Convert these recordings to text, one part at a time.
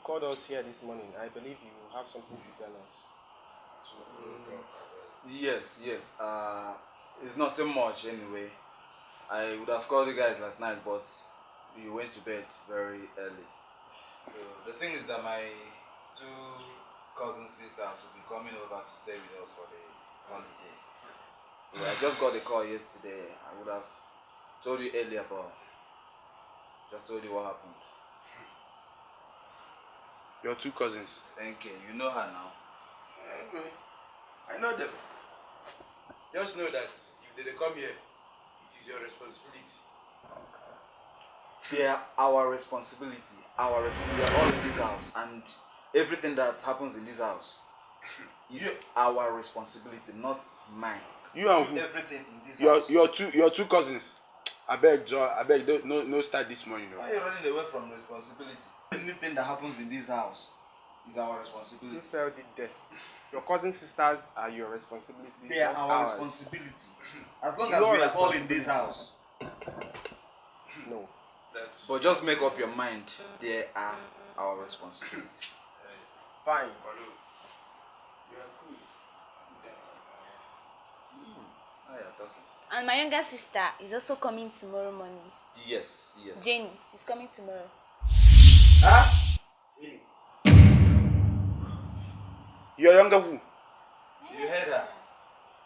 called us here this morning. I believe you have something to tell us. Yes. It's nothing much anyway. I would have called you guys last night, but you went to bed very early. So the thing is that my two cousin sisters will be coming over to stay with us for the holiday. So I just got the call yesterday. I would have told you earlier, but just told you what happened. Your two cousins. Thank you. You know her now. Anyway, I know them. Just know that if they come here, it is your responsibility. They are our responsibility. We are all in this house, and everything that happens in this house is our responsibility, not mine. You and who? Everything in this house. Your two cousins. I beg, no start this morning. Why are you running away from responsibility? Anything that happens in this house is our responsibility. You felt it there. Your cousin sisters are your responsibility. They are our responsibility. As long as we are all in this house. No. But just make up your mind. They are our responsibility. Fine. You are good. How are you talking? And my younger sister is also coming tomorrow morning. Yes. Jane is coming tomorrow. Huh? Your younger who? You heard her?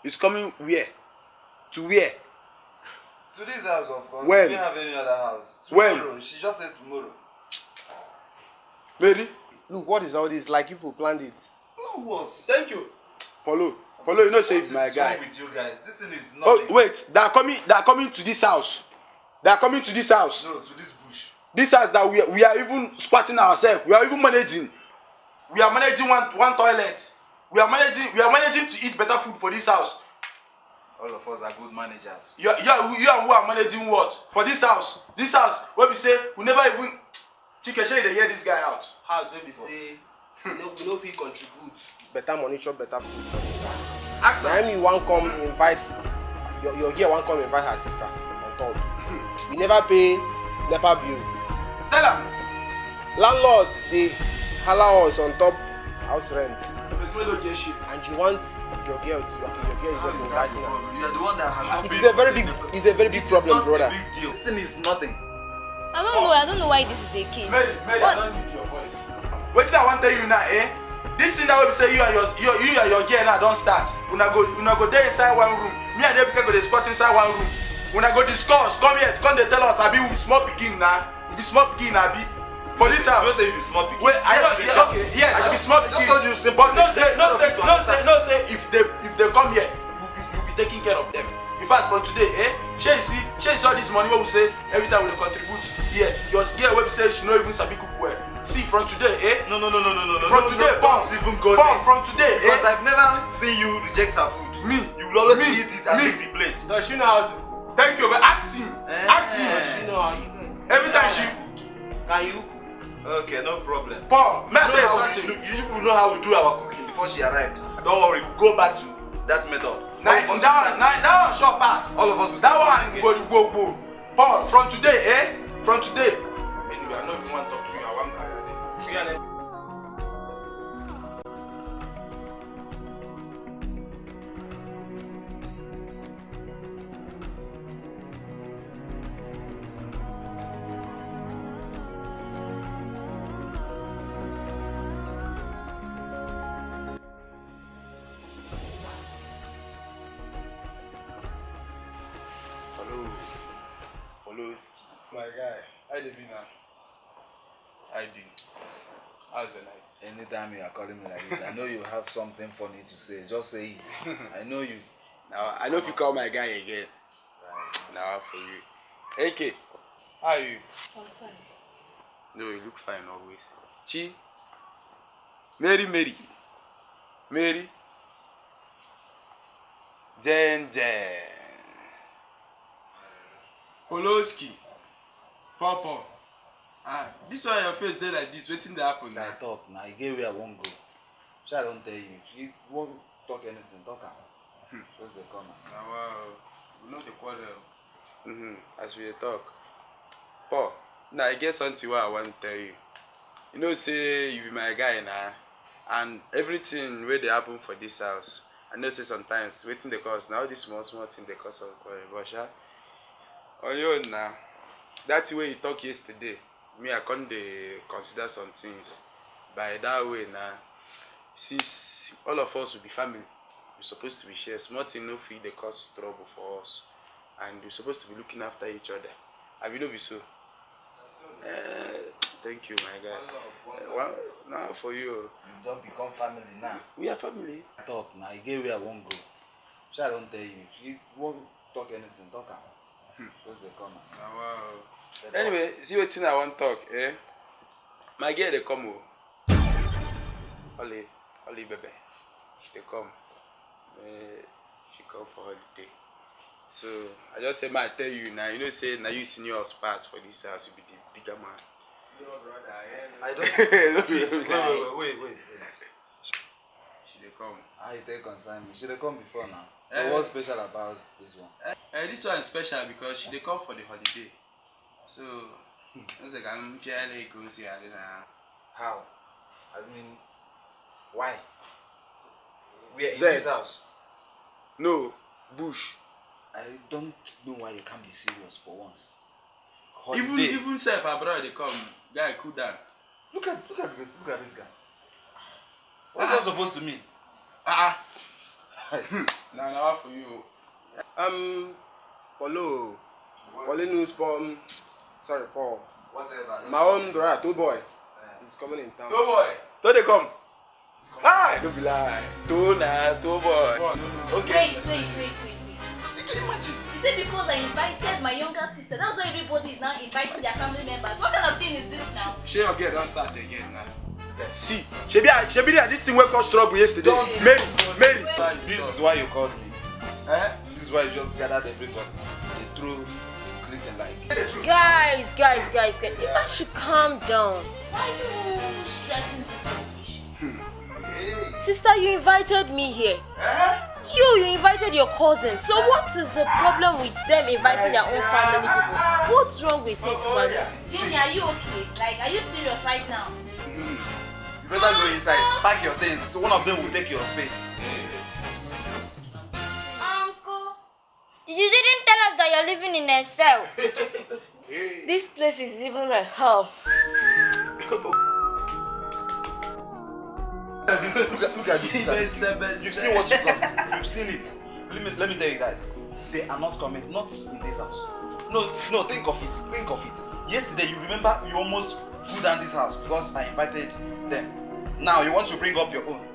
Is coming where? To where? To this house, of course. When? We don't have any other house. Tomorrow. When? She just said tomorrow. Mary? Look, what is all this? Like people planned it. No, what? Thank you. Follow, you know, say it's my guy. What is wrong with you guys? This thing is nothing. Oh, wait, they are coming to this house. They are coming to this house. No, to this bush. This house that we are even squatting ourselves. We are even managing. We are managing one toilet. We are managing to eat better food for this house. All of us are good managers. You and who are managing what? For this house. This house, where we say, we never even... Chike, shey they hear this guy out. House where we say, we no fit contribute. Better money, chop better food. Ask her. Now me one come invite, your girl one come invite her sister on top. We never pay NEPA bill. Tell her. Landlord, they allow us on top house rent. This man don't get shit. And you want your girl to, okay, your girl is just inviting her. You are the one that has not It's a very big problem, brother. It's not a big deal. This thing is nothing. I don't know why this is a case. Mary, I don't need your voice. Wait till I want tell you now, eh? This thing that we say you and your girl now don't start. Una go there inside one room. Me and Ebuka go dey squat inside one room. Una go discuss. Come here. Come they tell us I be small pikin now. Be small pikin now be. For this house. Don't say you be small pikin. Wait, I know. Okay, yes, I be small pikin. I just told you simple. But no say if they come here, you be taking care of them. In fact, from today, shey see all this money wey we say every time we dey contribute here. Your girl wey be say she no even sabi cook well. See, from today, No. From today, bomb. Even go From today, because I've never seen you reject her food. You will always eat it and leave the plate. Does she know how to? Thank you, but ask him. Does she know how to? Every time she. Can you? Okay, no problem. Paul, You people know how we do our cooking before she arrived. Don't worry, we'll go back to that method. That one sure pass. All of us will that one go. Paul, from today, From today. Anyway, I know if you want to talk to you, I want to. My guy, how you be now? I do. How's the night? Anytime you are calling me like this, I know you have something funny to say. Just say it. I know you. Now I know if you call my guy again. Right. Now for you. AK, how are you? I'm fine. No, you look fine always. Chi. Mary. Jen. Poloski. Papa. This one your face there like this, waiting to happen now. I talk now. You get where I won't go. Sure, I don't tell you. If you won't talk anything, talk am. Just the corner. Now, wow. We know the quarrel. As we talk. Paul, now I get something what I want to tell you. You know, say you be my guy now, and everything where they happen for this house. I know say sometimes waiting the cause now this small thing the cause of Russia. On your own now, that's the way you talk yesterday. Me, I can't consider some things. By that way now, since all of us will be family, we're supposed to be share. Small thing no feel the cause trouble for us, and we're supposed to be looking after each other. I will not be so. Thank you, my guy. Now for you. You don't become family now. We are family. Talk now. You get where I won't go. Shall I don't tell you. If you won't talk anything, talk am. Just they come now. Oh, wow. Anyway, see what thing I want to talk, eh? My girl they come. Holly baby. She they come. She come for holiday. So I just say I tell you now, you know say now you senior spouse for this house, you be the bigger man. Senior brother, I don't wait. She they come. How you take concern me? She they come before now. So what's special about this one? This one is special because she they come for the holiday. So it's like I'm purely going to see her now. How? I mean, why? We are in Z. this house. No, bush. I don't know why you can't be serious for once. Holiday. Even self abroad they come. Guy cool down. Look at this guy. What's that supposed to mean? Now for you. Paulo. Paulo news from. Sorry, Paul. Whatever. My own brother, two boy. He's coming in town. Two boy. Don't they come? Don't be lie. Two boy. Okay. Wait. You can imagine. Is it because I invited my younger sister? That's why everybody is now inviting their family members. What kind of thing is this now? Share your girl, don't start again now. See, she be this thing wake us trouble yesterday. Mary. This is why you called me. This is why you just gathered everybody. They threw anything like. Guys, you guys should calm down. Why are you stressing this whole issue? Sister, you invited me here. You invited your cousin. So what is the problem with them inviting their own family people? What's wrong with it, man? Jenny, are you okay? Like, are you serious right now? You better go inside, pack your things. So one of them will take your space. Uncle, you didn't tell us that you're living in a cell. This place is even like hell. Look at this. You've seen what you cost. You've seen it. Let me tell you guys. They are not coming. Not in this house. No. Think of it. Yesterday, you remember you almost blew down this house because I invited them. Now you want to bring up your own.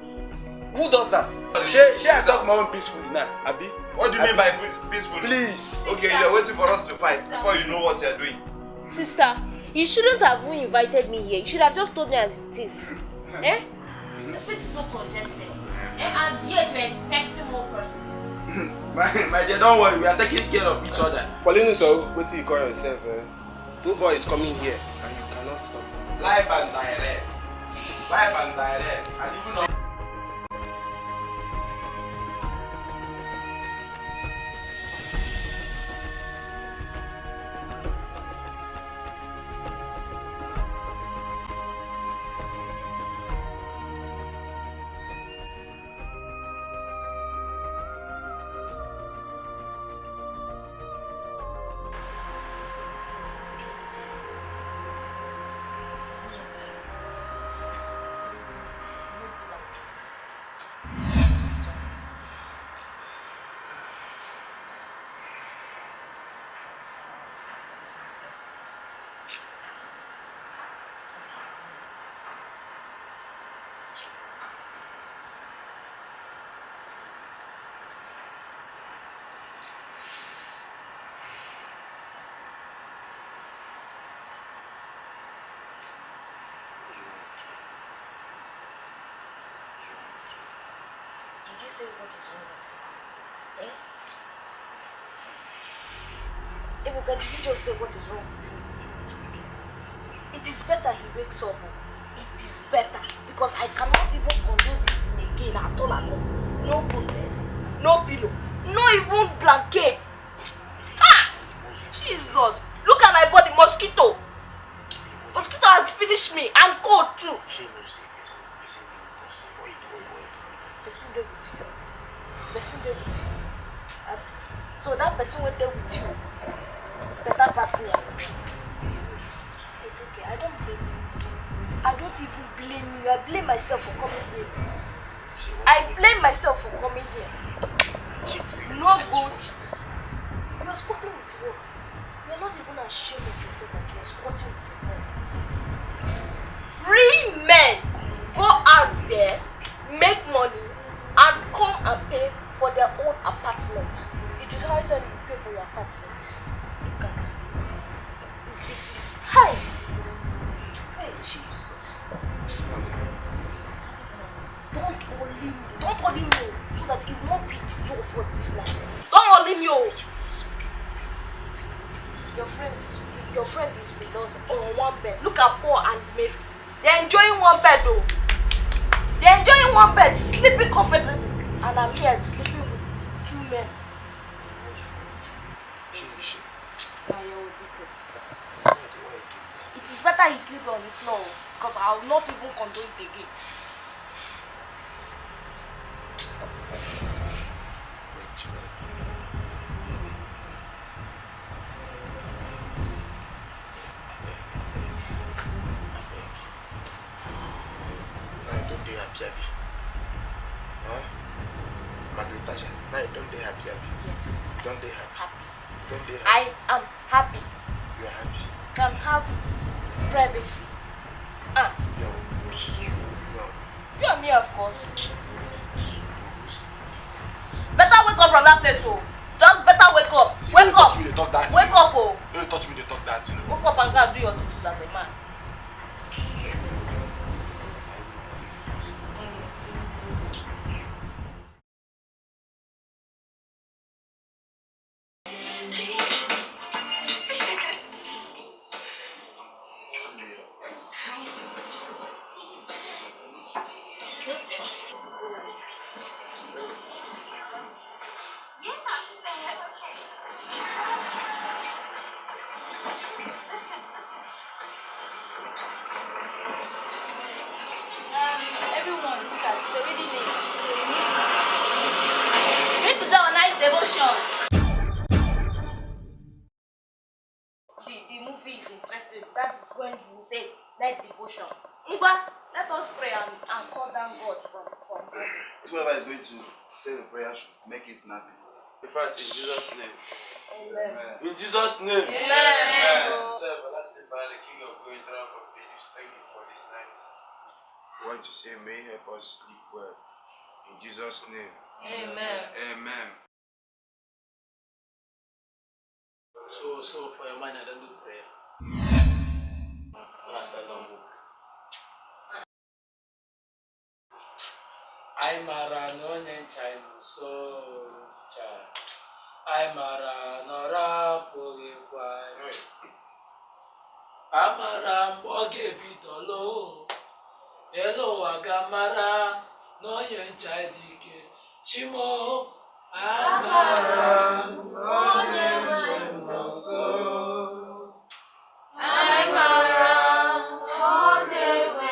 Who does that? She has talked more peacefully now, Abi. What do you mean by peaceful? Please. Okay, you're waiting for us to fight before you know what you're doing. Sister, you shouldn't have even invited me here. You should have just told me as it is. Eh? This place is so congested. And yet we're expecting more persons. My dear, don't worry. We are taking care of each other. Pauline, so what do you call yourself? Two boys coming here and you cannot stop. Live and direct. And even Did you say what is wrong with him? Ebuka, did you just say what is wrong with me? It is better he wakes up. It is better because I cannot even condone this thing again at all. No good bed, no pillow, no even blanket. Jesus! Look at my body, mosquito. Mosquito has finished me. I'm cold. She knows it. Person what you do. Person there with you. Person there with you. So that person went there with you. Better pass me. It's okay. I don't blame you. I don't even blame you. I blame myself for coming here. I blame myself for coming here. No good. You are squatting with your work. You are not even ashamed of yourself that you are squatting with your friend. Real men go out there, make money, and come and pay for their own apartment. It is high time you pay for your apartment. Look at it. Hi. Hey, Jesus. Don't only me, so that it won't be the two of us this night. Don't only me. Your friend is with us on one bed. Look at Paul and Mary. They're enjoying one bed though. They're enjoying one bed, sleeping comfortably. And I'm here sleeping with two men. It is better he sleep on the floor because I will not even condone it again. Yes. I am happy. You are happy. Can have privacy. You and me, of course. Better wake up from that place, oh. Just better wake up. See, Wake up. Wake up, oh. Don't touch me, they talk that, you know. Wake up and go and do your duties as a man. Everyone, look at it. It's already late. So we need to do our night devotion. The movie is interesting. That's when you say night devotion. But let us pray and call down God from God. Whoever is going to say the prayer should make it snappy. In fact, in Jesus' name. Amen. In Jesus' name. Amen. Everlasting Father, the King of glory, Lord of ages, thank you for this night. We want to say, may you help us sleep well. In Jesus' name. Amen. Amen. So for your mind, I don't do prayer. Pastor, don't book. I mara no nyenchai so cha. I mara no rapogi kwai. Amara mboge pitolo. Elo agamara no nyenchai dike. Chimo amara no nyenchai so. Amara no nyenchai.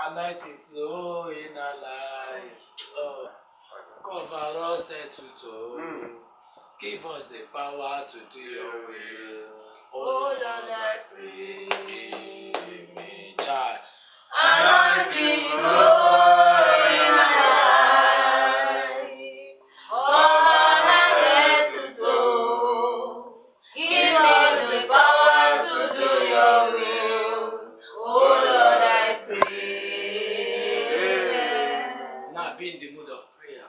Anointing flow in our life. Oh, cover us head to toe. Give us the power to do your will. Oh Lord, I pray. Me, child. Anointing flow in our life. Cover our head to toe. Give us the power to do your will. Oh Lord, I pray. Amen. Now be in the mood of prayer.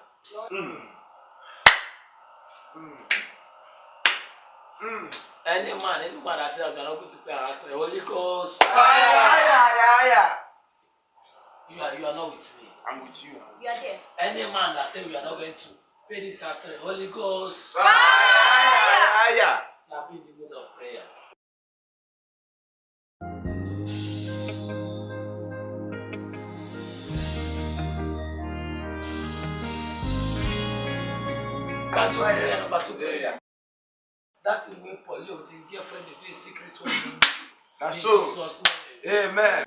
Any man that says I'm not going to pray and ask the Holy Ghost. You are not with me. I'm with you. You are there. Any man that says we are not going to Pray this astray, Holy Ghost. Fire. Now be in the mood of prayer. Number two prayer. That is where Paul, your girlfriend, the very secret one. That's so. Jesus' name. Amen.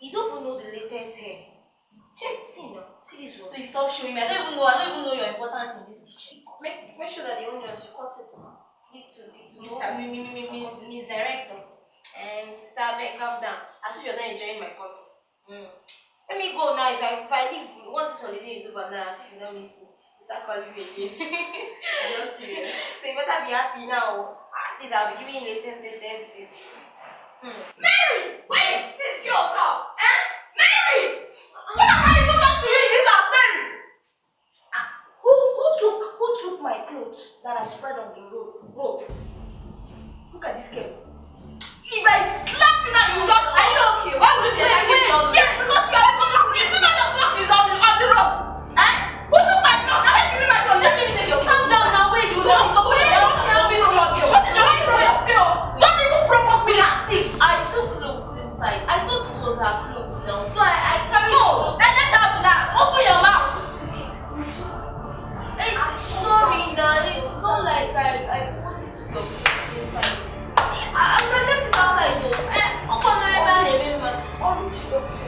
You don't even know the latest hair. Check, see now. See this one. Please stop showing me. I don't even know your importance in this kitchen. Make sure that the onions, you cut it. Miss Director. Sister, beg, calm down. As if you're not enjoying my company. Let me go now. If I leave, once this holiday is over now, as if you don't miss me, start calling me again. I'm not serious. So you better be happy now. At least I'll be giving you latest gist. Mary! Where is this girl's house? Mary! What have I even done to you in this house, Mary? Who took my clothes that I spread on the road? Look at this girl. If I slap you now, you just... Are you okay? Why would you be like this? Yes, because you are the one. It's not your block is on the road. Who took my clothes? I didn't give you my clothes. Let me take your clothes. Calm down now, wait. You don't know where you're from. Shut your mouth. Don't even provoke me. See, I took clothes inside. I thought it was her clothes now. So I carried No, clothes. and let her black. Open your mouth. Hey, sorry, now. It's not like I put it to your clothes inside. I'm not left it outside though. How come I ever leave man? Only to your son.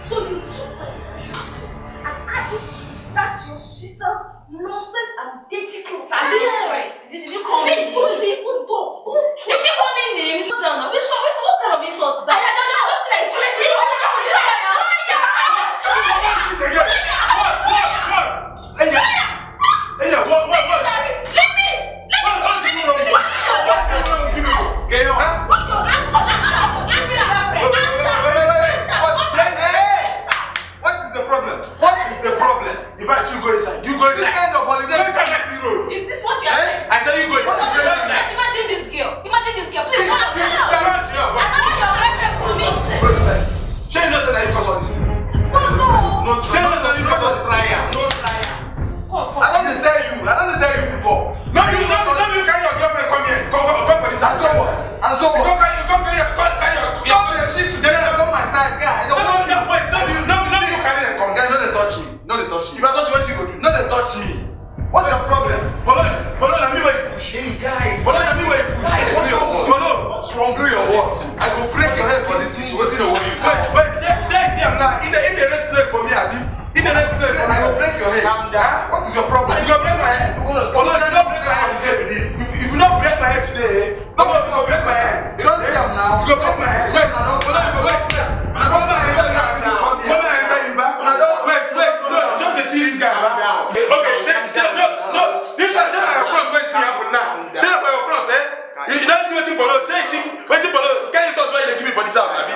So you took my clothes and added to that your sister's nonsense and dirty clothes. Jesus Christ. Did you call me Don't names? even talk. Don't talk. Did she call me names? Sit down now. What kind of insult is that? I don't know. What's like Tracy? Is this what you're saying? I said you go inside. Imagine this girl. Imagine this girl. Please, what happened? Surround you. I know your girlfriend for me. Go inside. Change us that you cause all this thing. No, change us that you cause all this trial. No trial. I don't tell you before. No, you carry your girlfriend come here. Come for this. And so what? You carry your shit today. Come my side, guy. No, wait. No, you carry them come. Guys, no, they touch me. If I touch you, what you go do? No, they touch me. What's your problem? Follow, let me where you push. Hey guys, follow, let me where you push. Guys, what's wrong? Do your work. I go break your head for this kitchen. What's in the way you say? Wait, see, I'm not in the rest place for me, Abi. In the rest place for me. I go break your head. Calm down. What is your problem? You go break my head. Follow, you don't break my head today with this. If you don't break my head today, no one will break my head. You don't see I'm now. You go break my head. Wait, I don't. Follow, you go wait. I don't mind you. Wait. No, just to see this guy. Okay, no. This one, stand up your front when things happen now. Stand up your front, eh? You don't see waiting below. See, waiting below. Can you start why they give me for this house, Abi?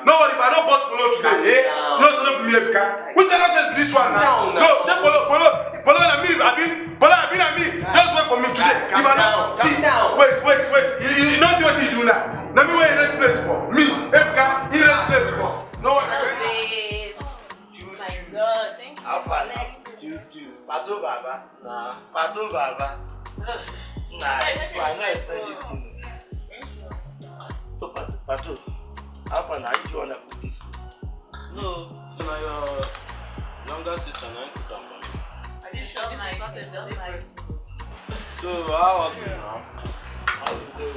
No one if I don't boss below today, eh? No, so don't be me, Ebuka. Which nonsense be this one now? No, just below and me, Abi. Below and me. Just wait for me today. If I don't see, wait. You don't see what you do now. Let me wait in this place for me, Ebuka. In this place for no one. God, thank you. How far? Juice. Pato Baba. Nah. Pato Baba. Nah, so I know I expect this thing. So Pato, how far now? You wanna cook this? No, your younger sister now cook am for me. Are you sure this is not a done life? So how was it now? How you do it?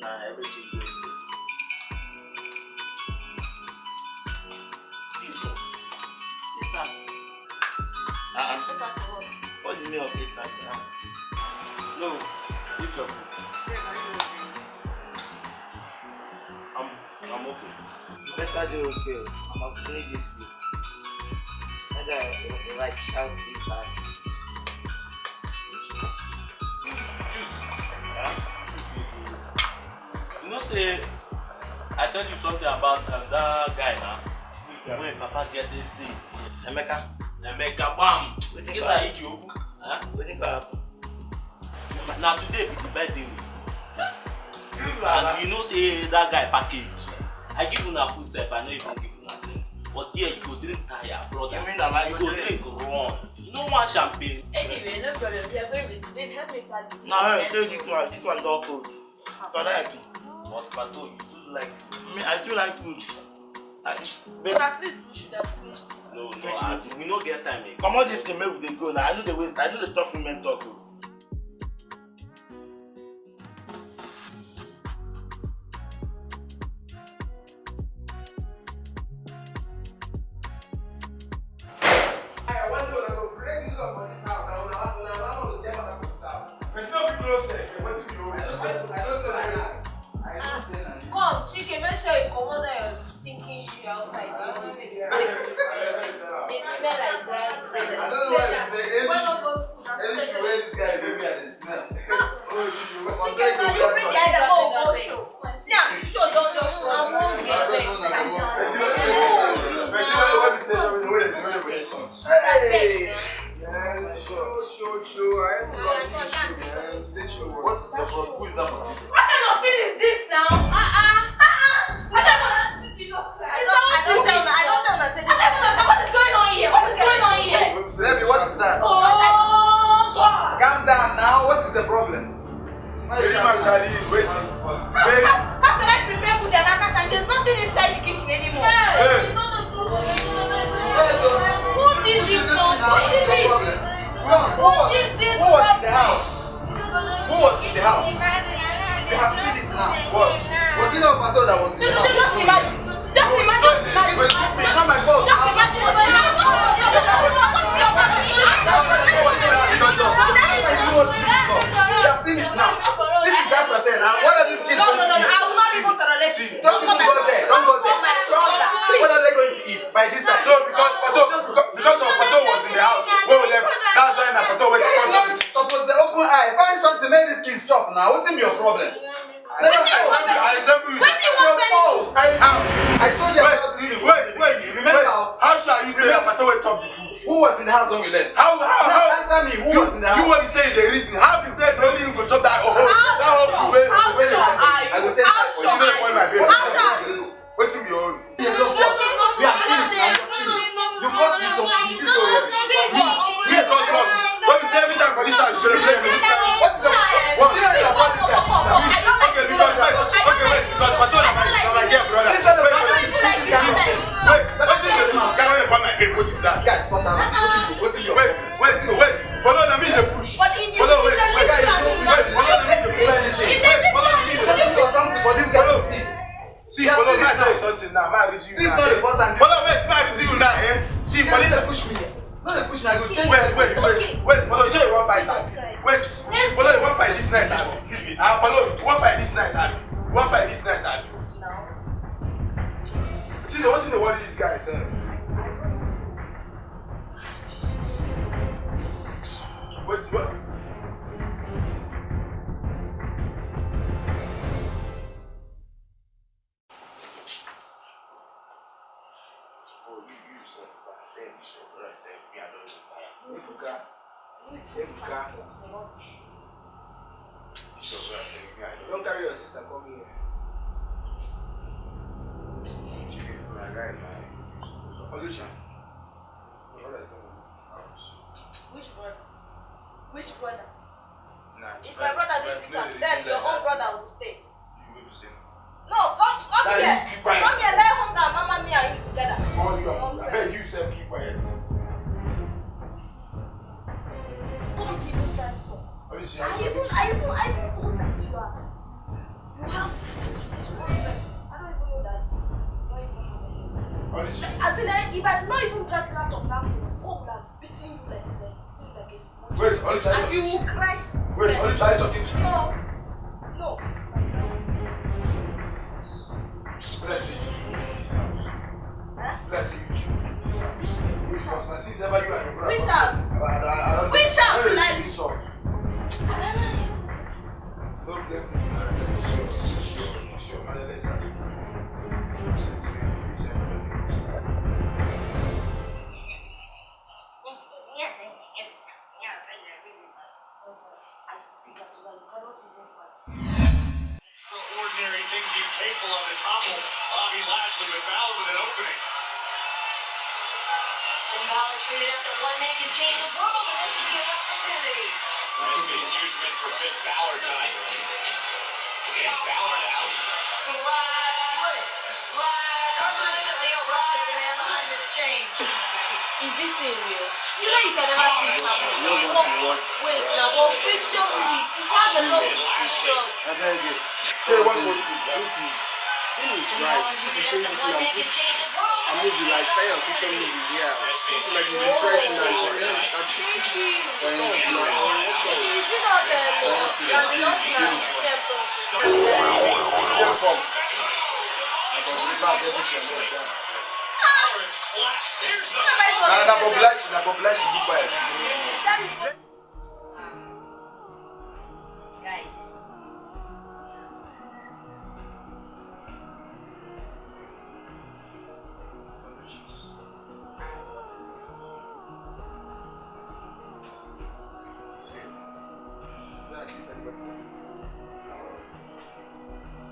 Nah, everything good. What do you mean of it now? No, eat your food. I'm okay. You better do okay. I'm finish this food. And I like shout this back. Choose. You know know, say, I tell you something about that guy now. Yeah. When Papa get these things. Emeka, bam! Get that Ejikenwike. Huh? What think happen? Now today be the birthday. And you know, say that guy package. I give you a food self, I know you don't give you a drink. But here you go drink tire, brother. You mean that you go drink rum. No one champagne. Anyway, no problem. We are going with babe. Help me pack. Now, hey, tell this one don't cold. Correct. But Pato, you do like food. I mean, I do like food. But at least we should have finished. No, we no get time again. Come on, this thing, make they go now. I know the waste. I know the talk women talk. Come, Chike, make sure you come under your stinking shoe outside. They smell like dry. I don't know what to say. Any shoe where this guy gave me and the smell. Chike, can you bring the other whole show? See, I'm sure don't just show. I won't get it. Hey! Show. I ain't going to show, man. Today's show was. What's the problem? Who is that for? What kind of thing is this now? I don't understand. What is going on here? What is that? Oh, God. Calm down now. What is the problem? Why is daddy waiting? Baby. How can I prepare food another time? There's nothing inside the kitchen anymore. Hey. Who did this nonsense? Who did this Who rubbish? was in the house? They have seen it now. What? Was it not Pato that was in the house? Just imagine. It's not my fault. They have seen it now. This is after 10. What are these kids going to eat? I will not even tolerate it. Don't even go there. Don't go there. What are they going to eat by this time? So because of Pato was in the house when we left, that's why Pato went to front of it. Suppose the open eye. Find something make these kids chop now. What's in your problem? I resemble you. I told you. Wait. Remember? How shall you say that Pato went chop the food? Who was in the house when we left? How? Answer me. Who was in the house? You want to say the reason? How you say only you go chop that? That whole food. I go take that for you. You don't point my baby. What's in your own? You have seen it now. You caused this on me. Me cause what? When we say every time for this house, you should have blamed me. What is the what? Okay, because Pato is my girl, brother. Wait, what's in the room? Can I buy my head? What's in that? Guys, what's in your wait. Follow them in the push. Follow, wait. Follow them in the push. Just do something for this guy to eat. See, follow me, I tell you something now. Man, this you now. This is not the first time. Follow, wait, man, this you now, eh? See, police push me. No, they push me. I go change. Wait. Follow, you want fight that? Wait, follow, you want fight this night? Follow, you want fight this night? You want fight this night? No. See, what's in the world this guy saying? What? Don't carry your sister, come here. My guy, Olusegun. Which brother? Nah, If my brother didn't visit, then your own brother will stay. You will be same. No, come here. Come here, let home down, Mama, me and you together. I bet you said keep quiet. Don't even try to talk. I even told that you have physical strength. I don't even know that. As in, if I did not even drag you out of that place, God would have beaten you like this. Wait, only try and you will crash. Wait, only try talking to you. No. Let's say you two in this house. Let's say you two in this house. Which house? Now, since ever you and your brother. Which house? I don't Which house? Like insult. Don't blame me, man. It's your Bobby Lashley with Balor with an opening. And Balor tweeted out that one man can change the world, and this could be an opportunity. That's been a huge win for Finn Balor tonight. And Balor now. Leo Rush is the man behind this change. Is this thing real? You know you can never see it happen. Wait, now for fiction movies, it has a lot of features. I beg you. Say one more thing. Jimmy is right. This is saying this thing and put a movie like science fiction movie here. Something like it's interesting and Thank you. for instance, like Is it not CM Punk. Na population keep quiet. Guys.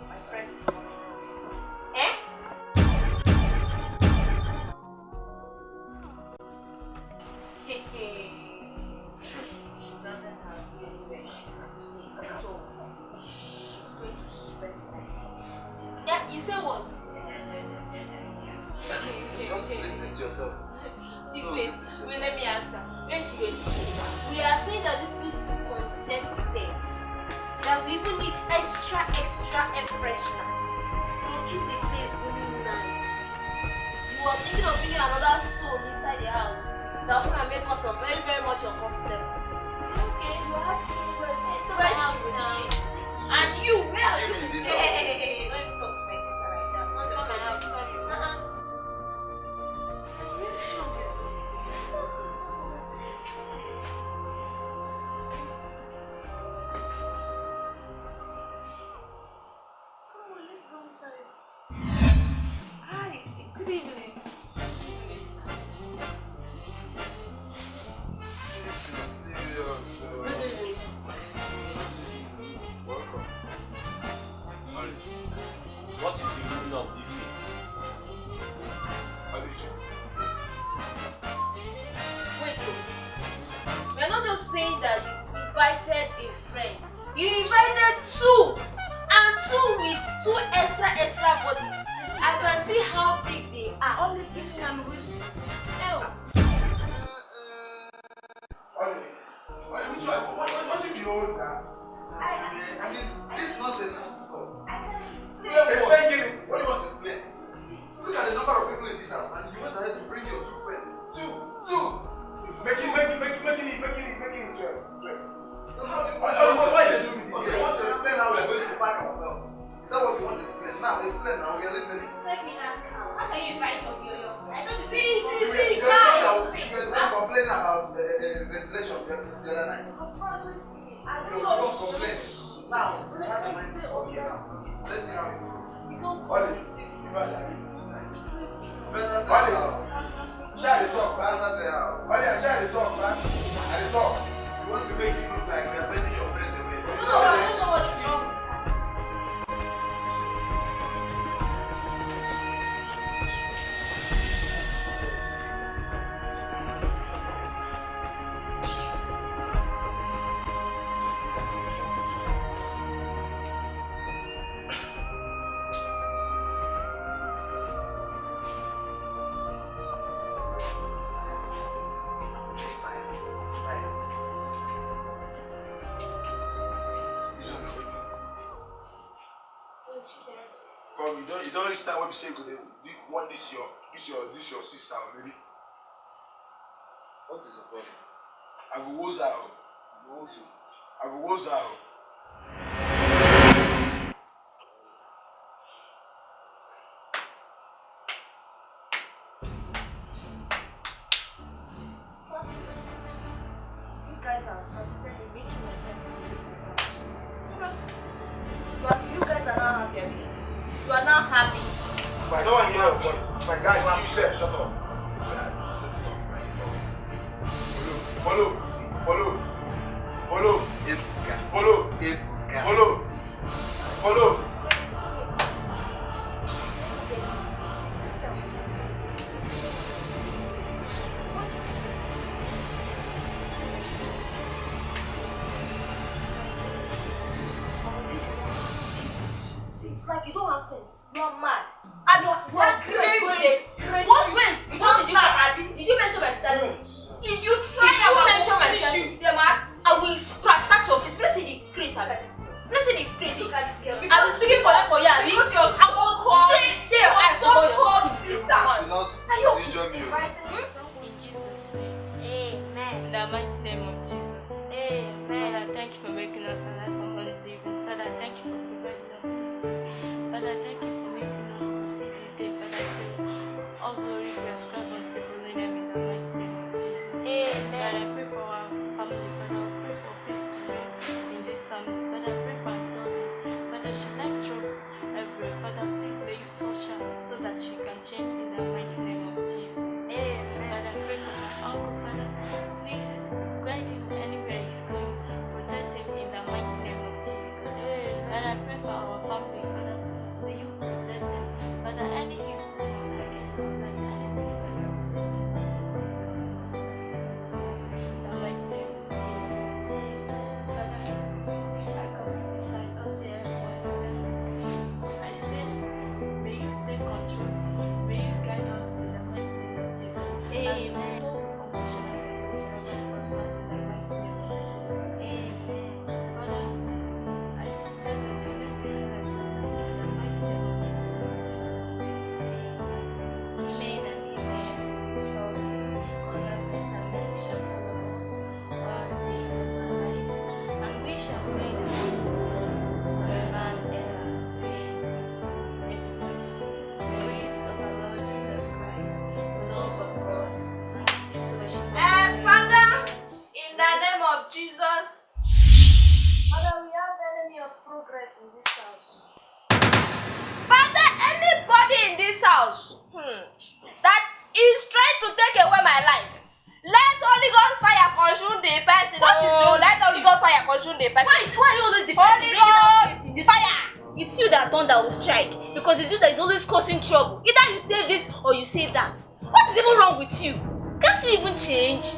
My friend is coming. Eh? She doesn't have anywhere she can stay, so she's going to spend the night. Yeah, you say what? Just listen to yourself. This way, wait, let me answer. Where she going to stay? We are saying that this place is congested. That we even need extra air freshener to keep the place really nice. You are thinking of bringing another soul inside the house that will make us very, very much uncomfortable. Okay, you ask me where my house now. And you, where are you? Came in this Hey, don't even talk to my sister like that. What's about my house? Sorry. Come on, let's go inside. Hi, good evening. This is serious. Good evening. Welcome. What is the meaning of this thing? Wait, we're not just saying that you invited a friend. You invited two, and two with two extra bodies. I can see how big they are. Only this can wish. Oh. What if you own that? I mean, this nonsense has to stop. Explain it. What do you want to explain? Look at the number of people in this house, and you went ahead to bring your two friends. Two. Making it 12. So how do you Why are you doing this? Okay, you want to explain how we are going to pack ourselves? Is that what you want to explain? Now, explain now. We are listening. Let me ask how can you invite your I don't You were complaining about ventilation the other night. You don't complain. Now, we have to mind. Okay, now. Let's see how it goes. It's all Ollie, you better leave this night. Better than Ollie, how. try to talk, man. Better say how. Ollie, I try to talk, man. I dey talk. You want to make it look like we are sending your friends away. No, I don't know what is wrong with that. Come, you don't reach time when we say good. Want this your sister already. What is the problem? I go woza out. I go woza out. You guys are suspected in making my friends leave this house. You guys are not happy, Abi. You are not happy. No one hear your voice. My guy, you said, shut up. Follow. nonsense. You're mad. And you are crazy. What? Wait. What did you mention my sister? If you try to mention my sister, I will scratch your face. Let's say the Chris. Let's say the Chris. I was speaking for that for you. Because you're so called say your eyes about your sister. Should not injure me. In Jesus' name. Amen. In the mighty name of Jesus. Amen. Father, thank you for making us alive and not living. Father, thank you for providing us with food. Father, thank you for making us to see this day. Father, say, all glory be ascribed unto your holy name in the mighty name of Jesus. Amen. Father, I pray for our family. Father, I pray for peace to reign in this family. Father, I pray for Antonia. Father, she like trouble everywhere. Father, please may you touch her so that she can change in the mighty name of Jesus. Amen. Father, I pray for my uncle. Father, please guide him anywhere he's going. Protect him in the mighty name of Jesus. Father, I pray for our family. Father, please may you protect them. Father, any evil one that is not like enemy, Father, is in the mighty name of Jesus. Father, I commit this night unto your hands. I say, may you take control. May you guide us in the mighty name of Jesus. Amen. Father, in the name of Jesus. Father, we have enemy of progress in this house. Father, anybody in this house that is trying to take away my life, let Holy Ghost fire consume the person. What is wrong Let with Holy you? Ghost fire consume the person. Why are you always the Holy person bringing out Ghost this in this fire. It's you that thunder will strike because it's you that is always causing trouble. Either you say this or you say that. What is even wrong with you? Can't you even change?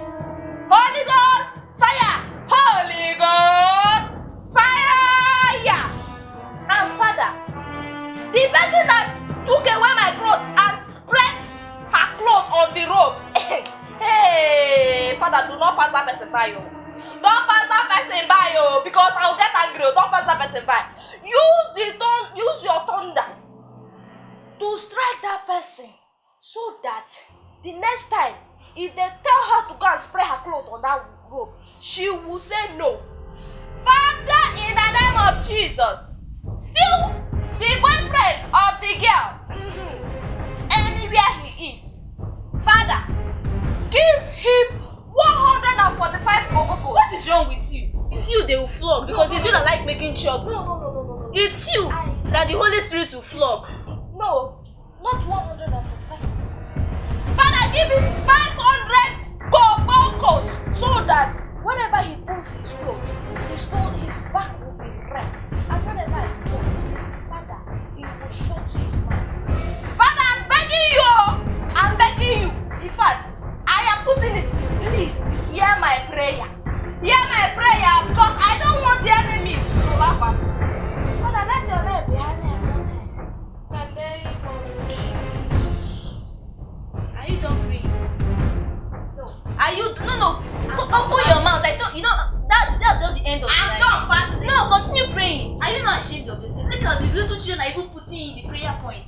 Holy Ghost fire. Holy Ghost fire. And Father, the person that took away my clothes and spread her clothes on the road. Hey, Father, do not pass that person by you. Don't pass that person by you because I'll get angry. Don't pass that person by. Use your thunder to strike that person so that the next time, if they tell her to go and spray her clothes on that road, she will say no. Father, in the name of Jesus, still the boyfriend of the girl, anywhere he is, Father, give him 145 koboko. What is wrong with you? It's you they will flog because it's you that like making troubles. No. It's you that the Holy Spirit will flog. No, not 145. Father, give him 500 kobokos so that whenever he pulls his coat, his back will be red. And whenever he pulls, Father, he will shut his mouth. Father, I'm begging you. In fact, I am putting it. Please, hear my prayer. Hear my prayer because I don't want the enemies to laugh at me. Father, let your name be high sometimes. And then Are you done praying? no. Are you no? Open your mouth. I thought you know that's just the end of I'm it. done fasting. No, continue praying. Are you not ashamed of yourself? Look at the little children are even putting you in the prayer point.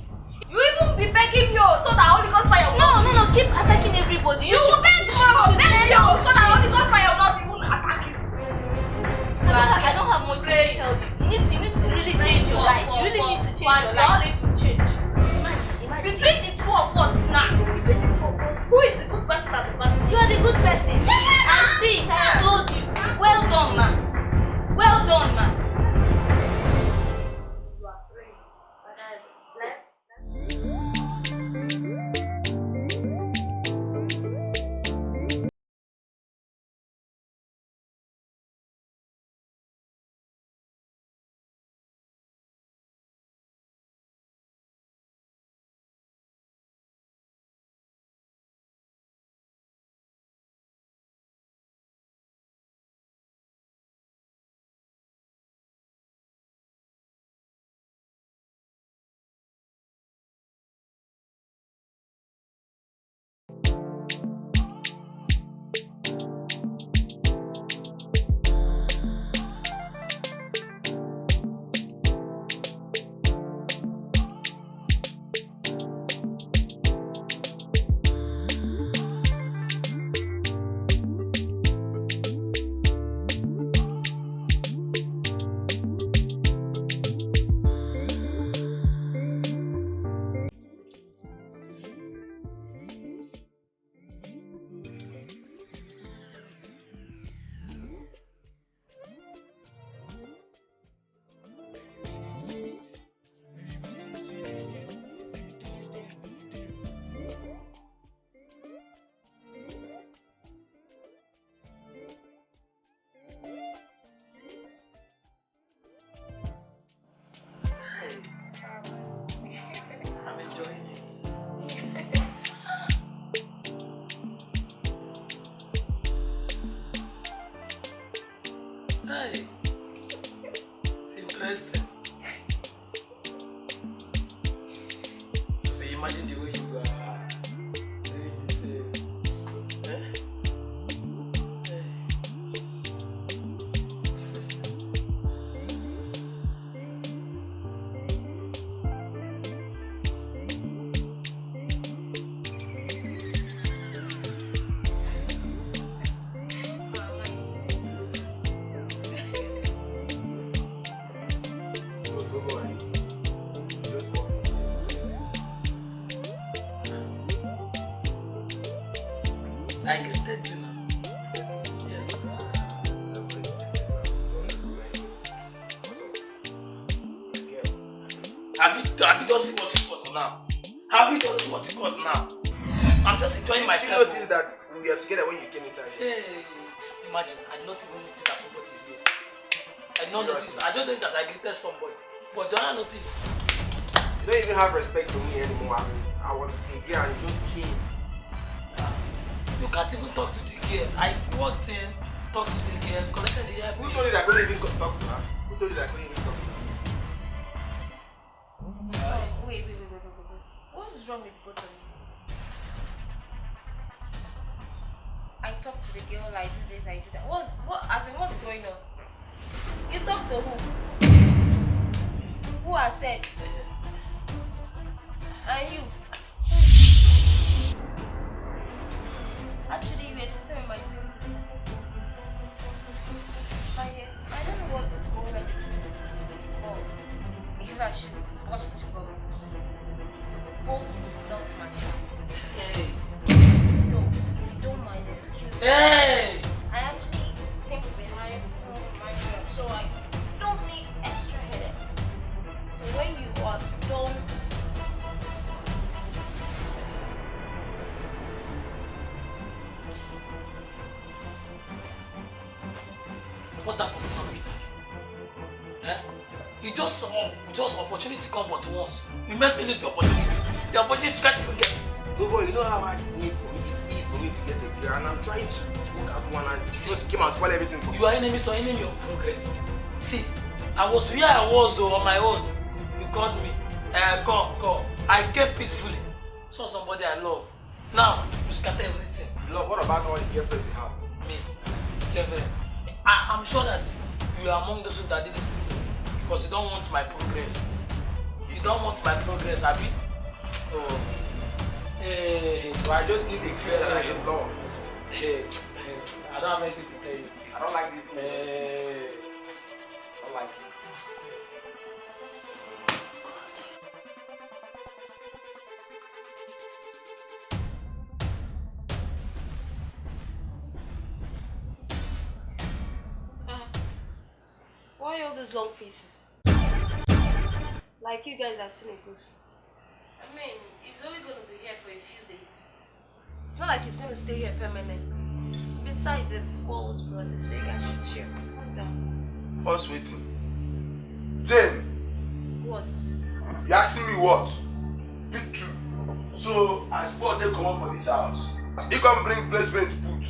You even be begging me so that Holy Ghost fire will No, keep attacking everybody. You should beg me so that Holy Ghost fire will not even attack you. I don't have much to tell you. You need to really change your life. You really need to change your life. Imagine. Between the two of us now, who is the good person at the back? You are the good person. I see it. I have told you. Well done, man. Well done, man. You are praying. Father, bless the way you are doing it. I greeted you now. Yes. Have you just seen what it costs now? Have you just seen what it costs now? I'm just enjoying myself. Did you notice that we were together when you came inside? Hey, imagine, I did not even notice that somebody's here. I did not notice. I just know that I greeted somebody. But don't I notice? You don't even have respect for me anymore. As in, I was a girl and you just came. You can't even talk to the girl. I walked in, talked to the girl, collected the earpiece. Who told you that I couldn't even talk to her? Who told you that I couldn't even talk to her? Wait. What is wrong with both of you? I talk to the girl, I do this, I do that. What's going on? You talk to who? Who has sex? And you? Actually, you were sitting with my twin sister. I don't know what's going on. Oh, you actually bust your bubbles. Both not my family. Hey. So, if you don't mind, excuse me. Hey! I actually seem to be high from my job, so I don't need extra headache. So when you are done, What happened to me? Eh? You just opportunity come but once. You made me lose the opportunity. The opportunity you can't even get it. Don't worry, you know how hard it is for me. It's easy for me to get a girl, and I'm trying to work out one and just came and spoil everything for me. You are enemy of progress. See, I was where I was though on my own. You called me. Come. I came peacefully. Saw somebody I love. Now you scatter everything. Look, what about all the girlfriends you have? Me, girlfriend. I'm sure that you are among those who that did this because you don't want my progress. You don't want my progress, Abi? Oh. Hey. So I just need a girl that I can love. Hey. I don't have anything to tell you. I don't like this thing. Hey. I don't like it. why all those long faces? Like you guys have seen a ghost. I mean, it's only going to be here for a few days. It's not like it's going to stay here permanently. Besides, it's Paul's brother, so you guys should cheer. Calm down. What's waiting? Jane, What? you asking me what? Me too. So, as Paul they come up for this house, he come bring placement put.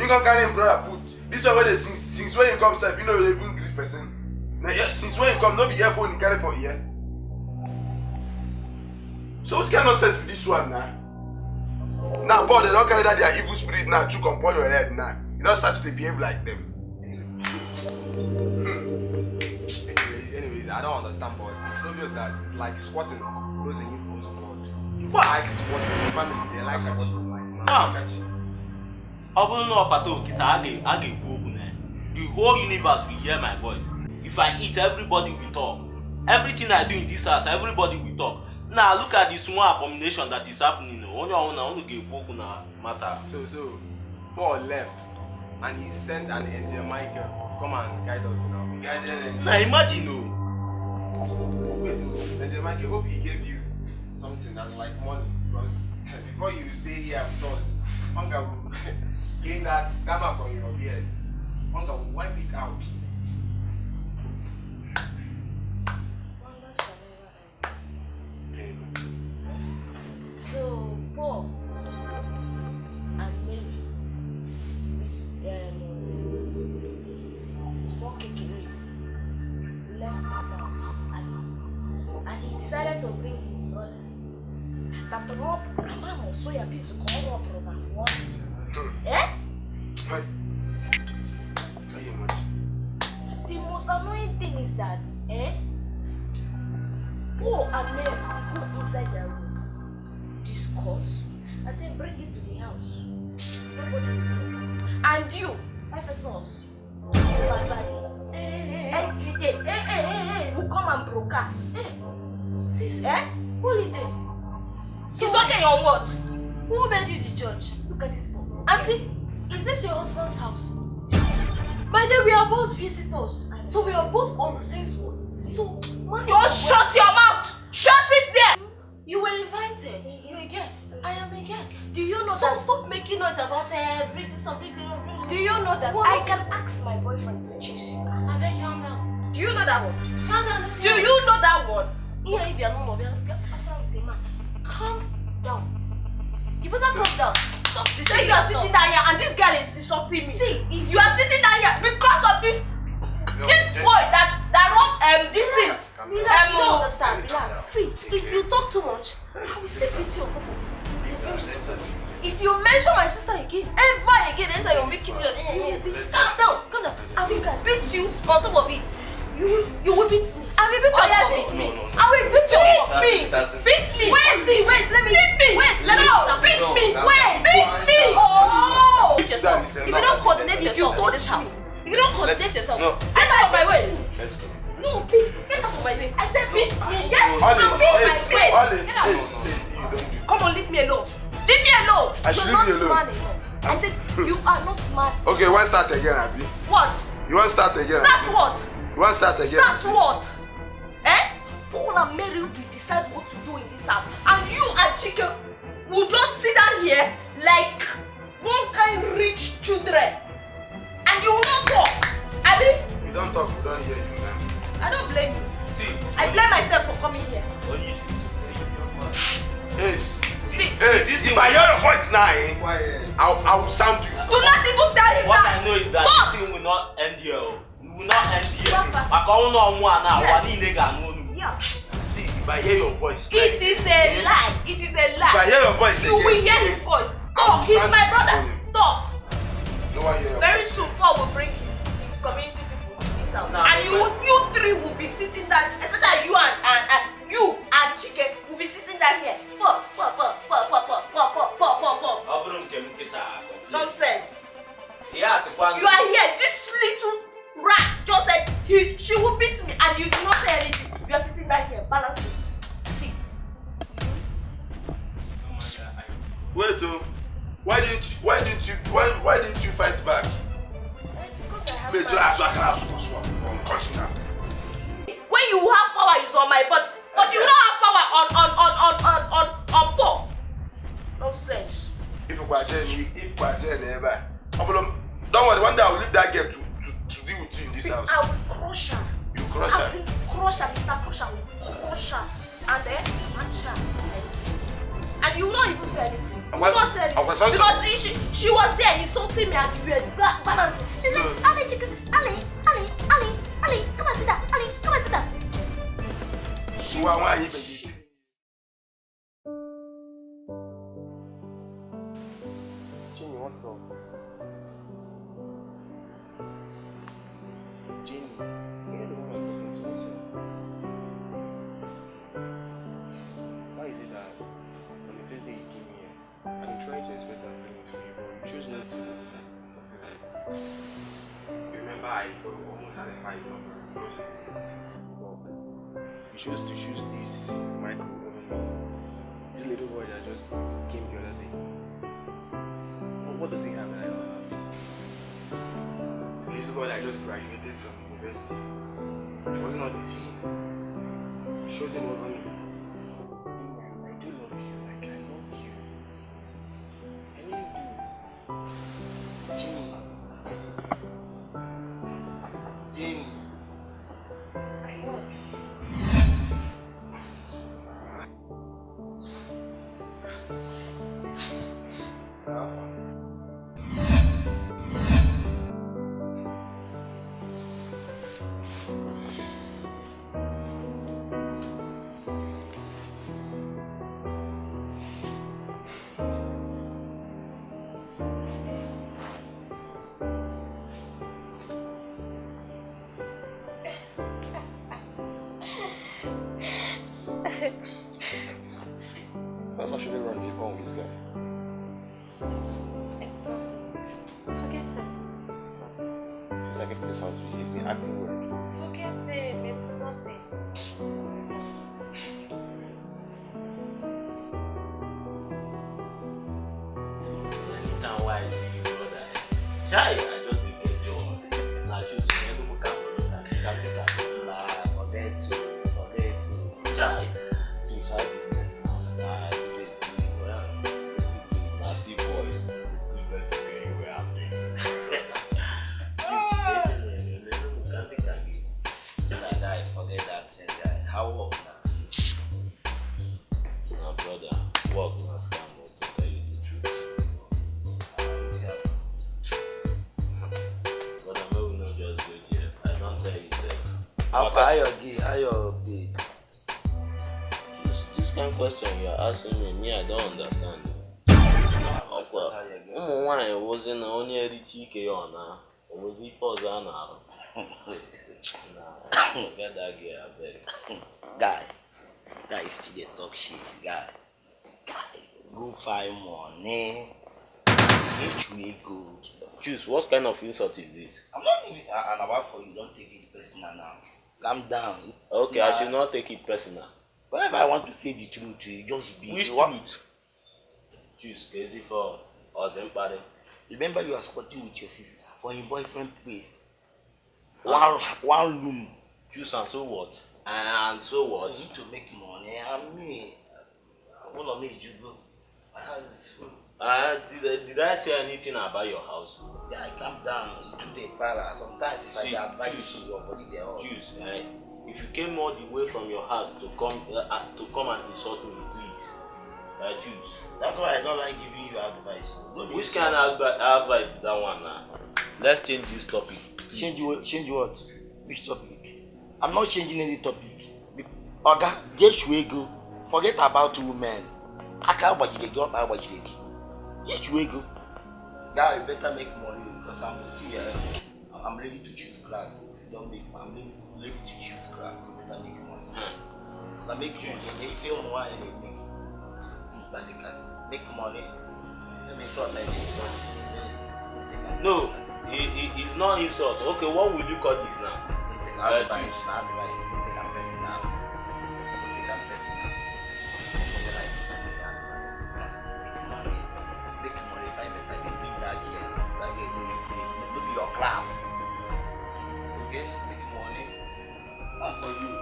He come carry him brother put. This one where they since when you come sef, you know they even greet person. Now, yeah, since when you come, no be earphone you carry for ear. So what kind of nonsense with this one now? Now, Paul, they don't carry that their evil spirit now to come upon your head now. You don't start to behave like them. Anyways, I don't understand, but it's obvious that it's like squatting. Those in you people like squatting. The family, they like squatting. Even though Pato kita age go the whole universe will hear my voice. If I eat, everybody will talk. Everything I do in this house, everybody will talk. Now look at this one abomination that is happening. Only get woken matter. So Paul left and he sent an angel Michael to come and guide us now. Now imagine Wait, angel Michael, hope he gave you something that like money, because before you stay here with us, hunger will gain that mark on your ears. Hunger will wipe it out. So, Paul and Mary with small cake race left his house and he decided to bring his brother that rob Grandma or soya beans to come rob Robert. Eh? Hey. Can you imagine? The most annoying thing is that, Paul and Mary go inside their room, discuss, and then bring it to the house. Nobody will know. And you, FSOs, NTA, will come and broadcast. See, Eh? hold it there. She's okay on what? Who made you the judge? Look at this boy. Auntie, is this your husband's house? By the way, we are both visitors, so we are both on the same spot. So, Just shut your mouth! Shut it there! You were invited. You're a guest. I am a guest. Do you know So that? stop making noise about bring this up, bring this up. Do you know that What? I can ask my boyfriend to chase you? I beg, calm down. Do you know that one? Calm down. Let's Do you know that one? Yeah, if you're not, calm down. You better calm down. Stop this. Say you are sitting down here and this girl is insulting me. See, if You are sitting down here because of this boy that robbed this thing. Relax, you don't understand. Relax. See, if you talk too much, I will still beat you on top of it. You're very stupid. If you mention my sister again, enter you're making you. Calm down. I will beat you on top of it. You will beat me. I will beat you on top of it. I will beat you on top of it. Beat me. Wait, let me. Wait, let me. Beat me. Beat me. Oh! Yourself. If you don't coordinate yourself for this house, if you don't coordinate yourself, get out of my way. Let's go. No, Get out of my way. I said beat me. Get out of my way. Get out. You don't do. Come on, leave me alone. Leave me alone. I should You're leave you not alone. man enough. I said you are not man. Okay, one start again, Abi. What? You want start again? Start Abi? what? You want start again? Start what? Paul and Mary will decide what to do in this house, and you and Chike will just sit down here like one kind rich children, and you will not talk. I mean, You don't talk, we don't hear you now. I don't blame you. See. I blame myself for coming here. When you see. Yes. See, Hey, if I hear your voice now, I will sound you. do not even tell him What that. I know is that Talk. this thing will not end here. It will not end here. Papa. Maka ọnụ ọmụ na Yes. awa niile ga-anụ onu. Yeah. See, if I hear your voice, It is a lie. It is a if I lie. hear your voice You will again, hear his voice. I will Talk. He's sound my this brother. morning. Talk. no one hear your Very voice. soon, Paul will bring his community people to this house, Nah, and but- you three will be sitting down, especially you and Chike will be sitting down here. Paul. Ọ bụrụ nke m kịta. Nonsense. Ihe atịkwa You are here. This little rat just said she will beat me, and you do not say anything. You are sitting down here balancing. See. Wait, though. Why didn't you fight back? Because I have Wait, power. so I can ask you now. When you have power, it's on my body, but you don't have power on Paul. Nonsense. If you are never. Don't worry, one day I will leave that girl to deal with you in this house. I will crush her. You crush I her. will crush her, Mr. Crusher will crush her. And then match her like this. And you will not even say anything. You will not say anything. Because she was there insulting me and you were balancing. He said, Ali, chicken, Ali, come and sit down. Ali, come and sit down. Why you beg? Jimmy, what's up? Jimmy, you're the one I'm talking to. What's up? Why is it that on the first day you came here, I'm trying to express some feelings for you, but you choose not to? What is it? You remember I almost had a fight over the project? Well, you chose to choose this Michael over me. This little boy that just came the other day. What does he have that I don't have? The little boy that just graduated from university. It wasn't all the same. Shows him over me. I do love you. Like, I love you. I really do. Jimmy. Jimmy. I love you. actually wrong with this guy? It's not. Forget him. It's not. Since I came to this house, he's been acting weird. Forget him. It's nothing. Anytime why I see you, brother, Chai, I just get joy. Now choose to never look at Forget to. Chai. You side business now. Now see boys, business is going well. Guy, forget that guy. How work now? Now, brother, work must come out to tell you the truth. But I know we not just go there. I don't tell you, sir. How your babe? This kind of question you are asking me, I don't understand. Why wasn't only a Chike on or was he for Zana? Get that guy, I beg. Guy still dey talk shit. Guy, go find money. Which way go? Choose, what kind of insult is this? I'm not giving an award for you. Don't take it personal now. Calm down. Okay, I should not take it personal. Whenever I want to say the truth, you just be. Which truth? Choose, crazy for Ozempare. Remember, you are squatting with your sister for your boyfriend place. One room. Choose, and so what? And so what? So you need to make money. I want to make you go. My house is full. Did I say anything about your house? Yeah, I calm down. You do the para. Sometimes if I advise you, your body they all. Choose, if you came all the way from your house to come and insult me, please. Choose. That's why I don't like giving you advice. Which kind of advice that one now? Let's change this topic. Please. Change what? Which topic? I'm not changing any topic. Oga, just way go. Forget about women. I can't watch the job. I watch the game. Just way go. Guy, you better make money because I'm ready to choose class. If you don't make, I'm ready to choose class. You better make money. But make money. If you don't want to make money. Let me sort that insult. No, it's not insult. Okay, what will you call this now? Advice. Don't take a person now. Make money. If I bring that girl look your class. Okay? Make money. Not for you.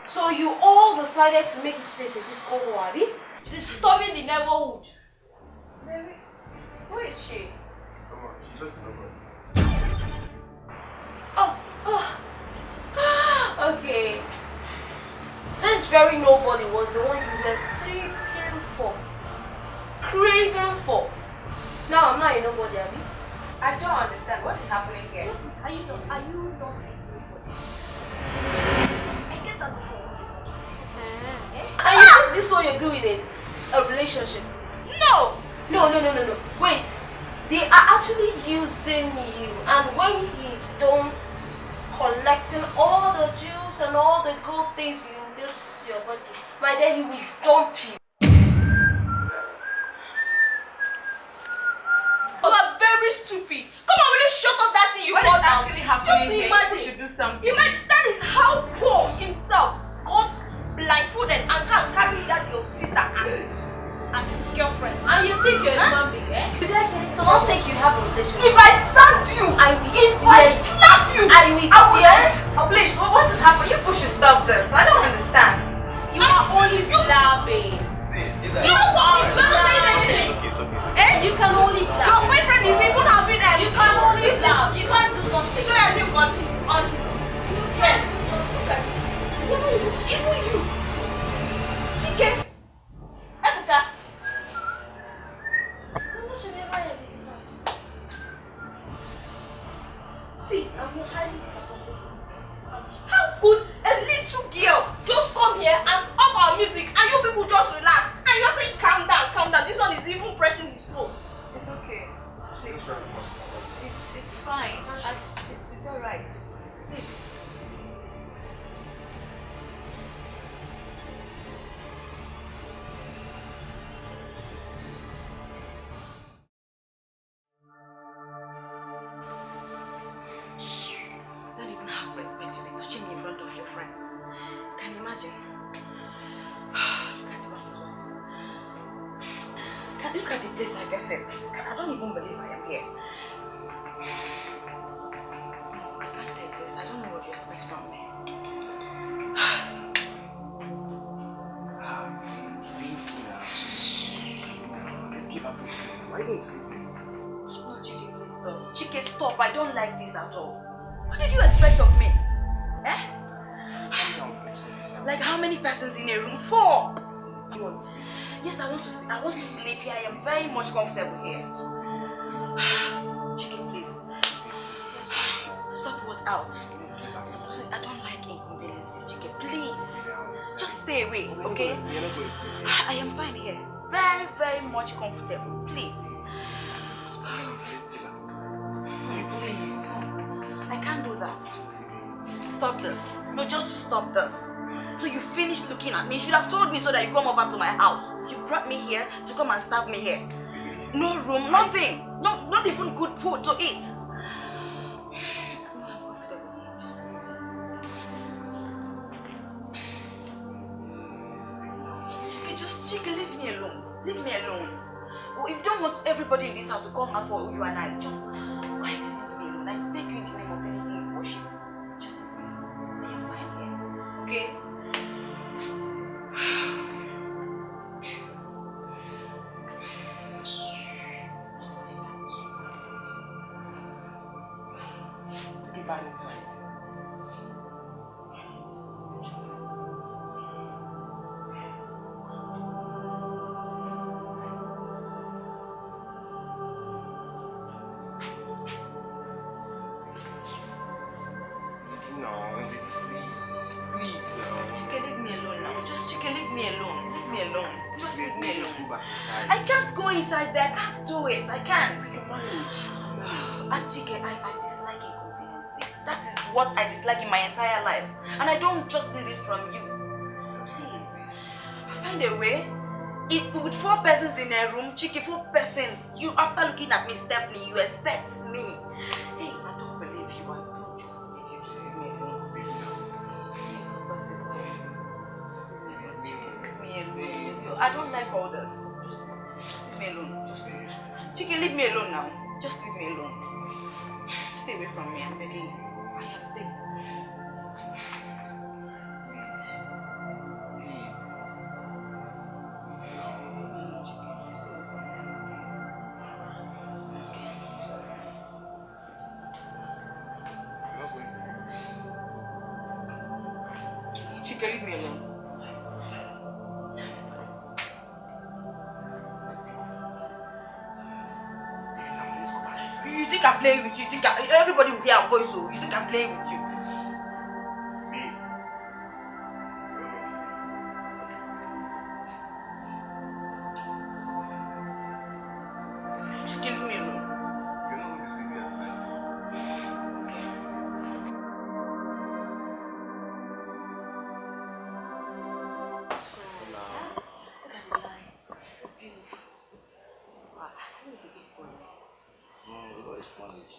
So you all decided to make this place a disco hall, Abby? Disturbing the neighborhood. Mary, where is she? Come on, she's just a number. Okay. This very nobody was the one you were craving for. Now I'm not a nobody, Abby. I don't understand what is happening here. Justice, are you not a nobody? I get on the phone. And you think this one you're doing is a relationship? No! No! No. Wait. They are actually using you, and when he's done collecting all the jewels and all the good things in this your body, my dear, he will dump you. You are very stupid. Come on, will you shut up that thing you What called is out? actually happening Just here? imagine. We should do something. Imagine that is how Paul himself got blindfolded and can carry that your sister as his girlfriend. And you think you're a human being, eh? So don't think you have a relationship. If I slammed you, I will if I tear you. slap you, I will tear you. Please, what is happening? You push should stop this. I don't understand. You are only blabbing. You know what? It's not saying anything. It's okay. Eh? You can only Your blab. boyfriend is even happy that You can only blab. You can't do nothing. So have you got this on his head? Look at this. Even you. Chicken. Ebuka. See, I'm highly disappointed. How could a little girl just come here and up our music and you people just relax and you're saying calm down. This one is even pressing his phone. It's okay. Please. It's fine. It's alright. Please. Don't even have respect to be touching me in front of your friends. Can you imagine? Look at the way I'm sweating. Look at the place I visit. I don't even believe I am here. I can't take this. I don't know what you expect from me. Let's give up. Why don't you sleep? No, Chike, please stop. Chike, stop. I don't like this at all. What did you expect of me? Eh? Like how many persons in a room? 4. You want to sleep? Yes, I want to sleep. I want to sleep here. I am very much comfortable here. Chike, please. Sort what out. So I don't like inconveniences, Chike. Please. Just stay away, okay? I am fine here. Very, very much comfortable. Please. I can't do that. Stop this. No, just stop this. So you finished looking at me. You should have told me so that you come over to my house. You brought me here to come and stab me here. No room, nothing. Not even good food to eat. I'm comfortable. Just Chike, leave me alone. Leave me alone. Oh, if you don't want everybody in this house to come out for you and I, just why leave me alone? I beg you in the name of anything you worship. Just leave me alone. I am fine here. Okay? Let's get back inside. I can't go inside there. I can't do it. I can't. Chike, I dislike inconvenience. That is what I dislike in my entire life. And I don't just need it from you. Please. Find a way. With 4 persons in a room, Chike, 4 persons. You, after looking at me, Stephanie, you expect me. Hey, I don't believe you. I don't just believe you. Just leave me alone. It's not possible. Just leave me alone. Chike, leave me alone. I don't like all this. Just leave me alone. Just leave me alone. Chike, leave me alone now. Just leave me alone. Stay away from me. I'm begging you. I am begging you. Chike, leave me alone. You think I'm playing with you? You think everybody will hear our voice, so you think I'm playing with you? you give me alone? You know who is living here tonight. Okay. Look at the lights. So beautiful. Wow, that is a big boy. It's manage.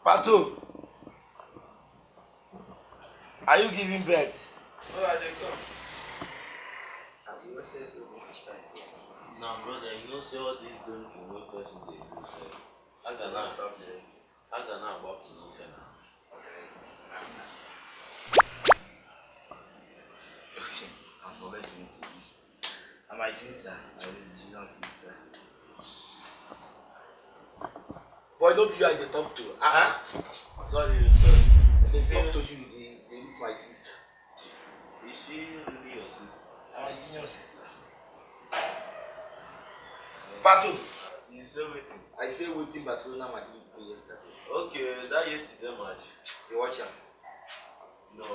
Pato, are you giving birth? Oh, I didn't come. You will stay so much time. Now, brother, you know, say all this don't no person they do say. I cannot stop there. I cannot walk in nothing now. Okay, I forgot to introduce. And my sister, my original sister. Boy, don't be like they talk to. Sorry. They talk to you, they look my sister. Is she really your sister? My junior sister. Pato. You say waiting. I say waiting Barcelona Madrid play yesterday. Okay, that yesterday match. You watch her? No, I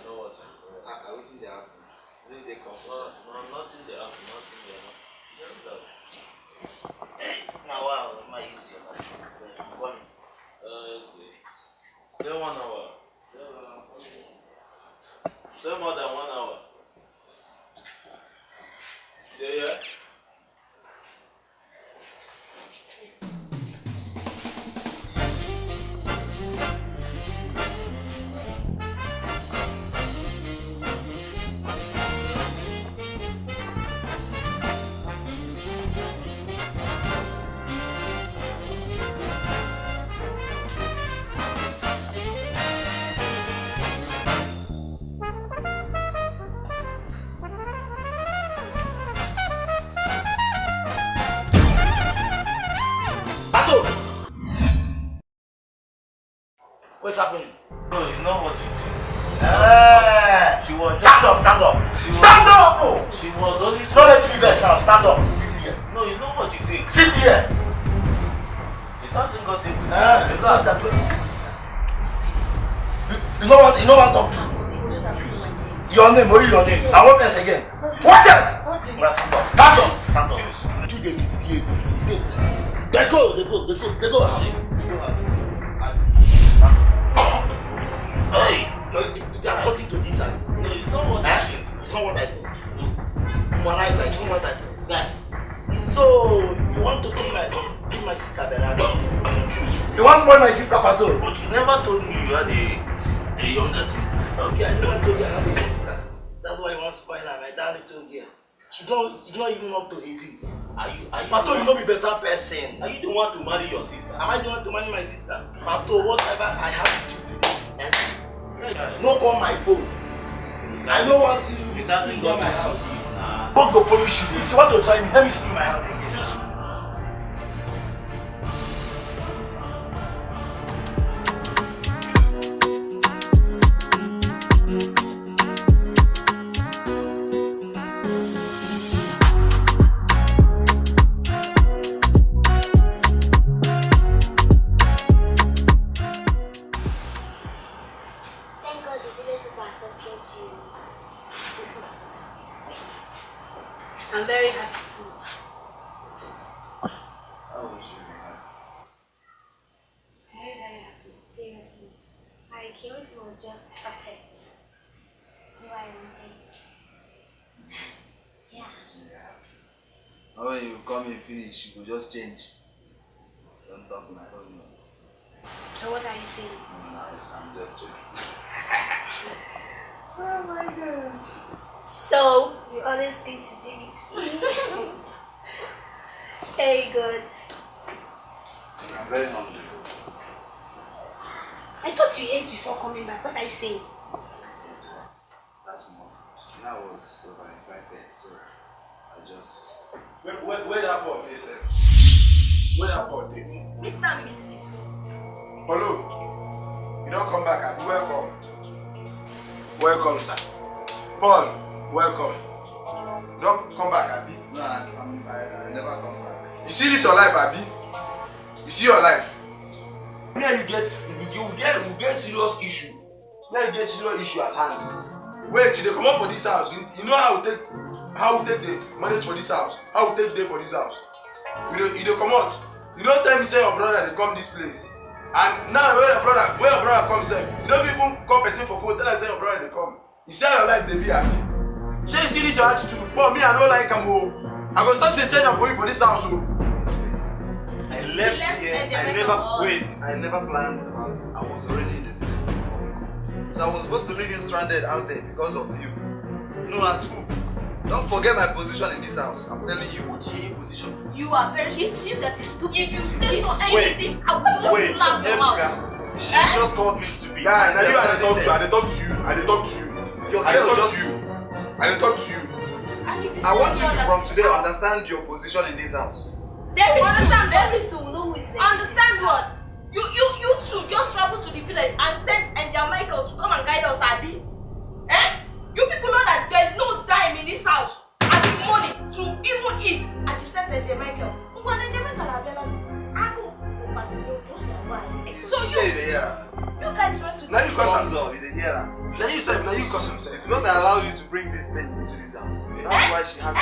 don't watch it. I waiting they happen. Maybe they come for that. No, nothing they happen, nothing they happen. Just that. Now, wow, my easy. I'm coming. Okay. Stay 1 hour. Stay more than 1 hour. Say yeah. What's happening? No, it's not what you think. She was stand up! Stand up! Oh. She was only. Don't let me rest now. Stand up. Sit here. No, it's not what you think. Sit here. It hasn't got into You know what? Talk to. Your name. What is your name? And what else again? What else? Stand up. You dey misbehave. They go. Hey, they are talking to this side. No, it's not what you think. It's not what I think. Humanize, I know what I think. So, you want to kill my sister, Bernard? You want to spoil my sister, Pato? But you never told me you had a younger sister. Okay, I never told you I have a sister. That's why you want to spoil her, my darn little girl. She's not even up to 18. Are you Pato, you know be better person. Are you the one to marry your sister? Am I the one to marry my sister? Pato, whatever I have to do today is end. No call my phone. I don't want to see you. It hasn't got my house. Nah. Don't go punish you. If you want to try me, let me see my house again. I'm very happy too. Very, very happy. Seriously. My Kenneth was just perfect. You are on it. Yeah. Now when you come and finish, you will just change. Don't talk now, I don't know. So what are you saying? No, I'm just joking. Oh my god. So, you always going to be with me. Very good. I'm very hungry. I thought you ate before coming back. What are you saying? Yes, what? That's more food. I was overexcited, so I just... Where that ball is, sir? Where that ball is? Mr. and Mrs. Hello. You don't come back, Abi. Welcome. Welcome, sir. Paul, welcome. You don't come back, Abi. No, I never come back. You see this your life, Abi? You see your life? Where you get serious issue. Where you get serious issue at hand. Wait till they come up for this house. You know how to take How we take the manage for this house? How we take day for this house? You don't come out. You don't tell me say your brother they come this place. And now when your brother comes, you don't even call person for phone. Tell us say your brother they come. You say your life they be happy. So you see this your attitude. But me I don't like him. I go start to change up for you for this house. I left here. I never planned about it. I was already in the village. So I was supposed to leave him stranded out there because of you. No, as who? Don't forget my position in this house. I'm telling you. What's your position? You are very. It's you that is stupid. If you say so Wait. anything, I will just slap your mouth. She just called me stupid. Yeah, now you I talk to you. I talk to you. I talk to you. I talk to you. I want you to from today understand your position in this house. Very soon, know who is there. Understand what? You two just travel to the village and sent Michael to come and guide us, Abi. Eh? You people know that there's no dime in this house and the money to even eat. And you sent Michael. So you guys went to. Now you cause himself in the hearer. Now you say, now you cause himself. It's because I allowed you to bring this thing into this house. That's why she has the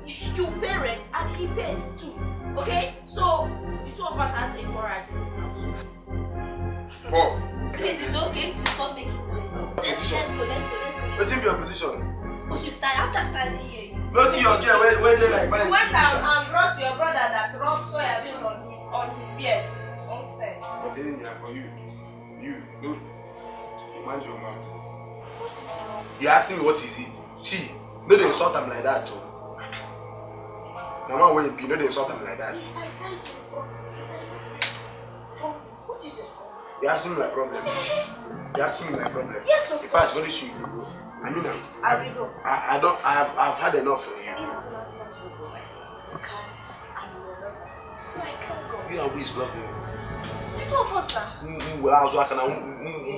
choice. You parent and he pays too. Okay? So the two of us has a moral in this house. Paul. Please, it's okay to stop making noise. Let's go. What's in your position? But you stand after standing here. No, see your girl where they like You went out and brought your brother that rubbed soya beans on his beard. Nonsense. But they didn't for you. You mind your mouth. What is it? You asking me what is it? See, no they insult them like that though. Now man when you no they insult them like that. If I said you, what is it? You asking me my problem. You asking me my problem. Yes, of course. In fact, very soon you go. I mean, I will go. I've had enough of you. It's not possible because I'm your lover, so I can't go. You always love me. The two of us now. Well, I was working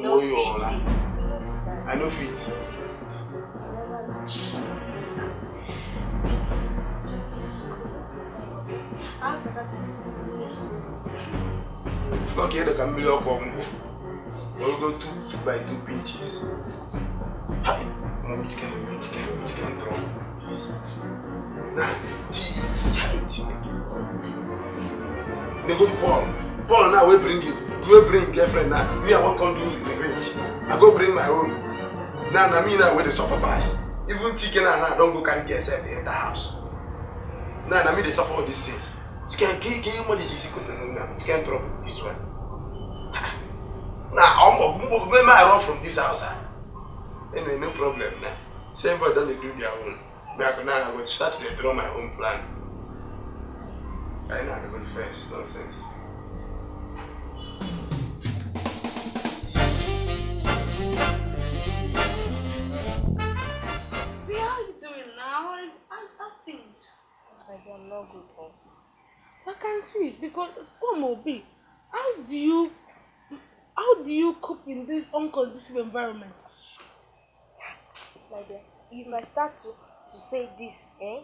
No fit. I know fit. Okay, the camera come. We'll go 2 by 2 pinches. Hi, which can draw this. Nah, they go to Paul now we bring girlfriend now. Me I won't come do revenge. I go bring my own. Now me now where the suffer pass. Even chicken and I don't go carry yourself in the house. Now me they suffer all these things. Can you money this can drop this one. Now I run from this house. Anyway, no problem now. Same boy don't they do their own. Now I go start to draw my own plan. I know I go first, nonsense. How are you doing now? I think. I'm not good. I can see because Omobi, how do you cope in this unconducive environment? My dear, if I start to say this, I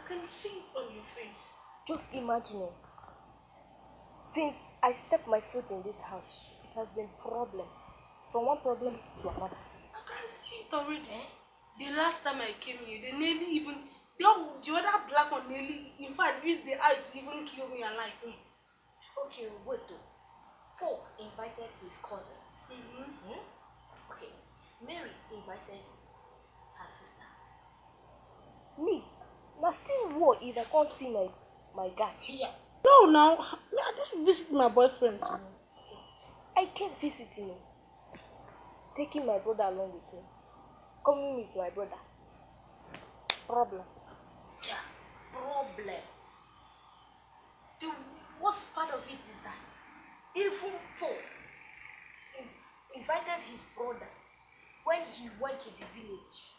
can see it on your face. Just imagine it. Since I stepped my foot in this house, it has been problem. From one problem to another. I can see it already. The last time I came here, they nearly even the other black one nearly, in fact, used the eye to even kill me alive. Okay, wait though. Paul invited his cousins. Okay, Mary invited her sister. Me, now still war if I can't see my guy. Yeah. No, now I just visit my boyfriend. I came visiting him, taking my brother along with me, coming with my brother. Problem. Yeah, problem. The worst part of it is that even Paul invited his brother when he went to the village.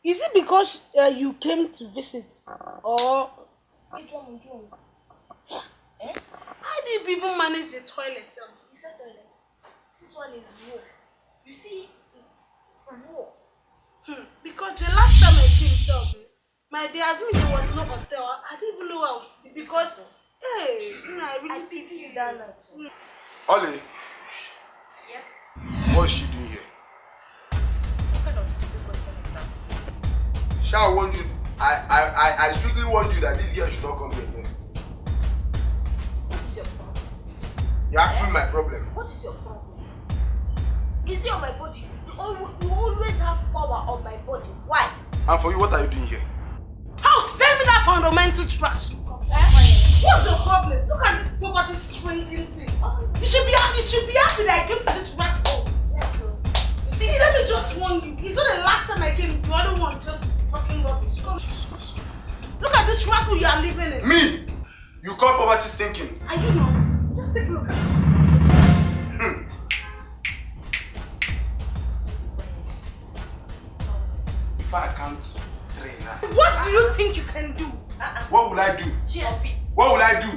Is it because you came to visit or? How do you people manage the toilet? You said toilet. This one is war. You see, war. Because the last time I came, they asked me there was no hotel. I didn't even know I was sleeping because, hey, I really pity you that night. Ollie. Yes. What is she doing here? Shall I warn you? I strictly warned you that this girl should not come here again. What is your problem? You asked me my problem. What is your problem? Is it on my body? You always have power on my body. Why? And for you, what are you doing here? How? Spare me that fundamental trash. What's your problem? Look at this poverty stricken thing. You should be happy that I came to this rat hole. Yes, sir. See, let me just warn you. It's not the last time I came. The other one just fucking rubbish. Come. Look at this rat hole you are living in. Me? You call poverty stinking? Are you not? Just take a look at it. If I can't train her, What do you think you can do? what will I do? Cheers. What will I do?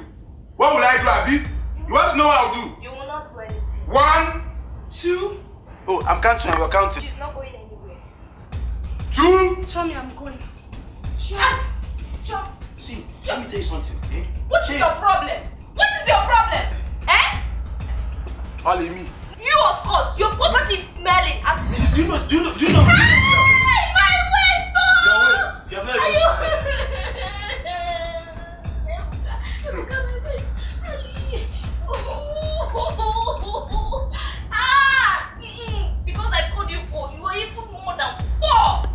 What will I do, Abi? You want to know what I'll do? You will not do anything. 1, 2. Oh, I'm counting and you're counting. She's not going anywhere. 2. Tell me I'm going. Cheers. See, let me tell you something. Eh? What is your problem? What is your problem? Eh? All in me. You, of course. Your poverty is smelling. Do you know? Hey, my waist! Your waist. Your Are waist. Look at my waist. Because I called you poor, you are even more than poor.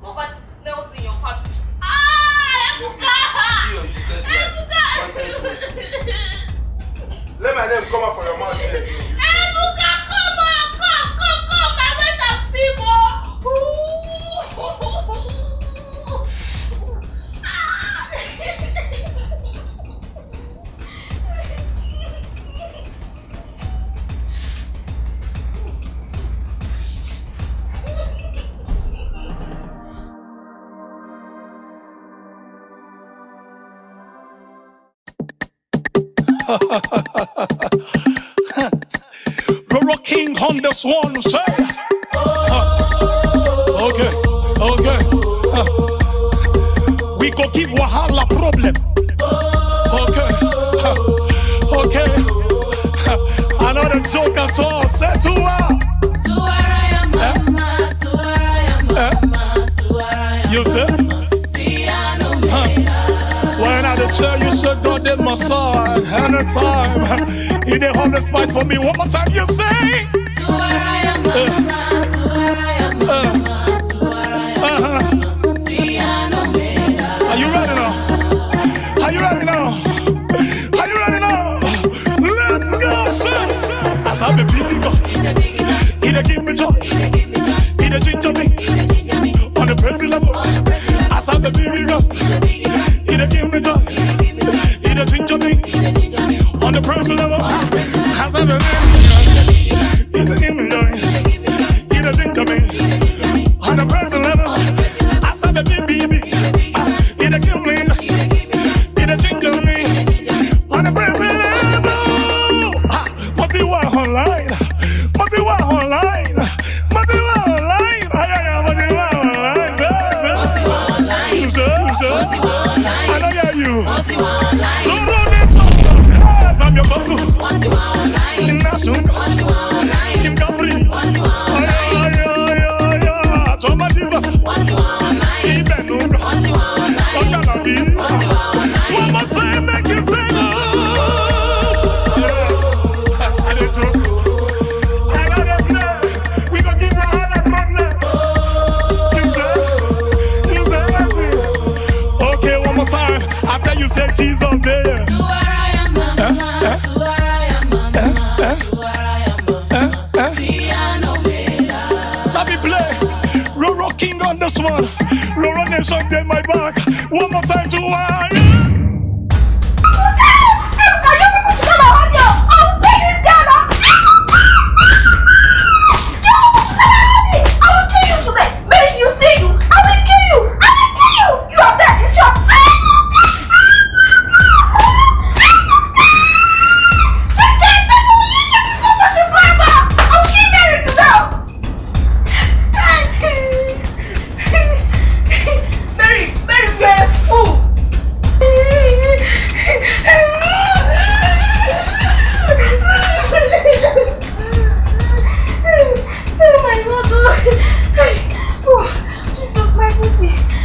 Poverty smells in your family. Ebuka! See your useless life. Nonsense waist. Let my name come out for your mouth here. Ebuka, come on, come. My waist has still Roro King on this one, say. Okay. We go give Wahala problem. Okay. Another joke at all. Say to her. You say? When I tell you, so God in my side, anytime. He did always fight for me. One more time, you say. Are you ready now? Are you ready now? Let's go, son. As I'm a big guy, he dey give me joy. He dey ginger me on the crazy level. As I'm a big guy. He dey give me joy. He dey ginger me on the personal level. Has ever been. He dey give me joy. He dey ginger me on the personal level. As I'm a baby. He dey give me. He dey ginger me on the personal level. What you want online? What you want online? What you want online? What you want online? You say? I don't hear you. Don't run this up. I'm your boss. Sing that song. Sing Capri. Toma Jesus. Ibenuga. Tokalabi. One more time, make you say no. I don't joke. I gotta play. We gon' give you all that problem. You say nothing. Okay, one more time. I tell you, say Jesus there. To where I am, mama. To where I am, mama. To where I am, mama. Let me play. Roro King on this one. Roro Nation get my back. One more time to where I am. Oh my God! Jesus, my baby!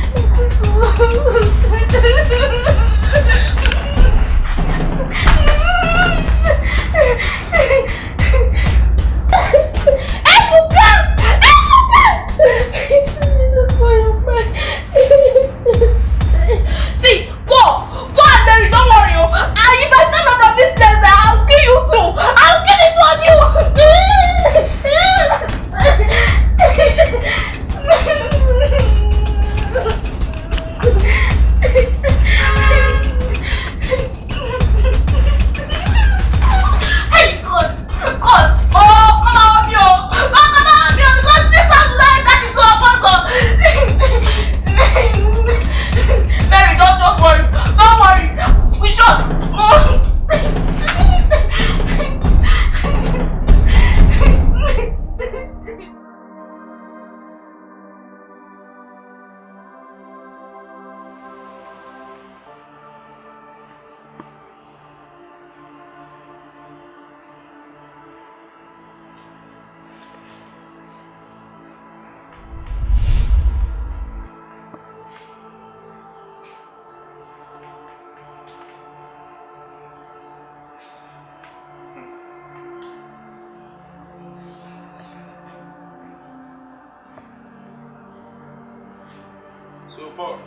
So Paul,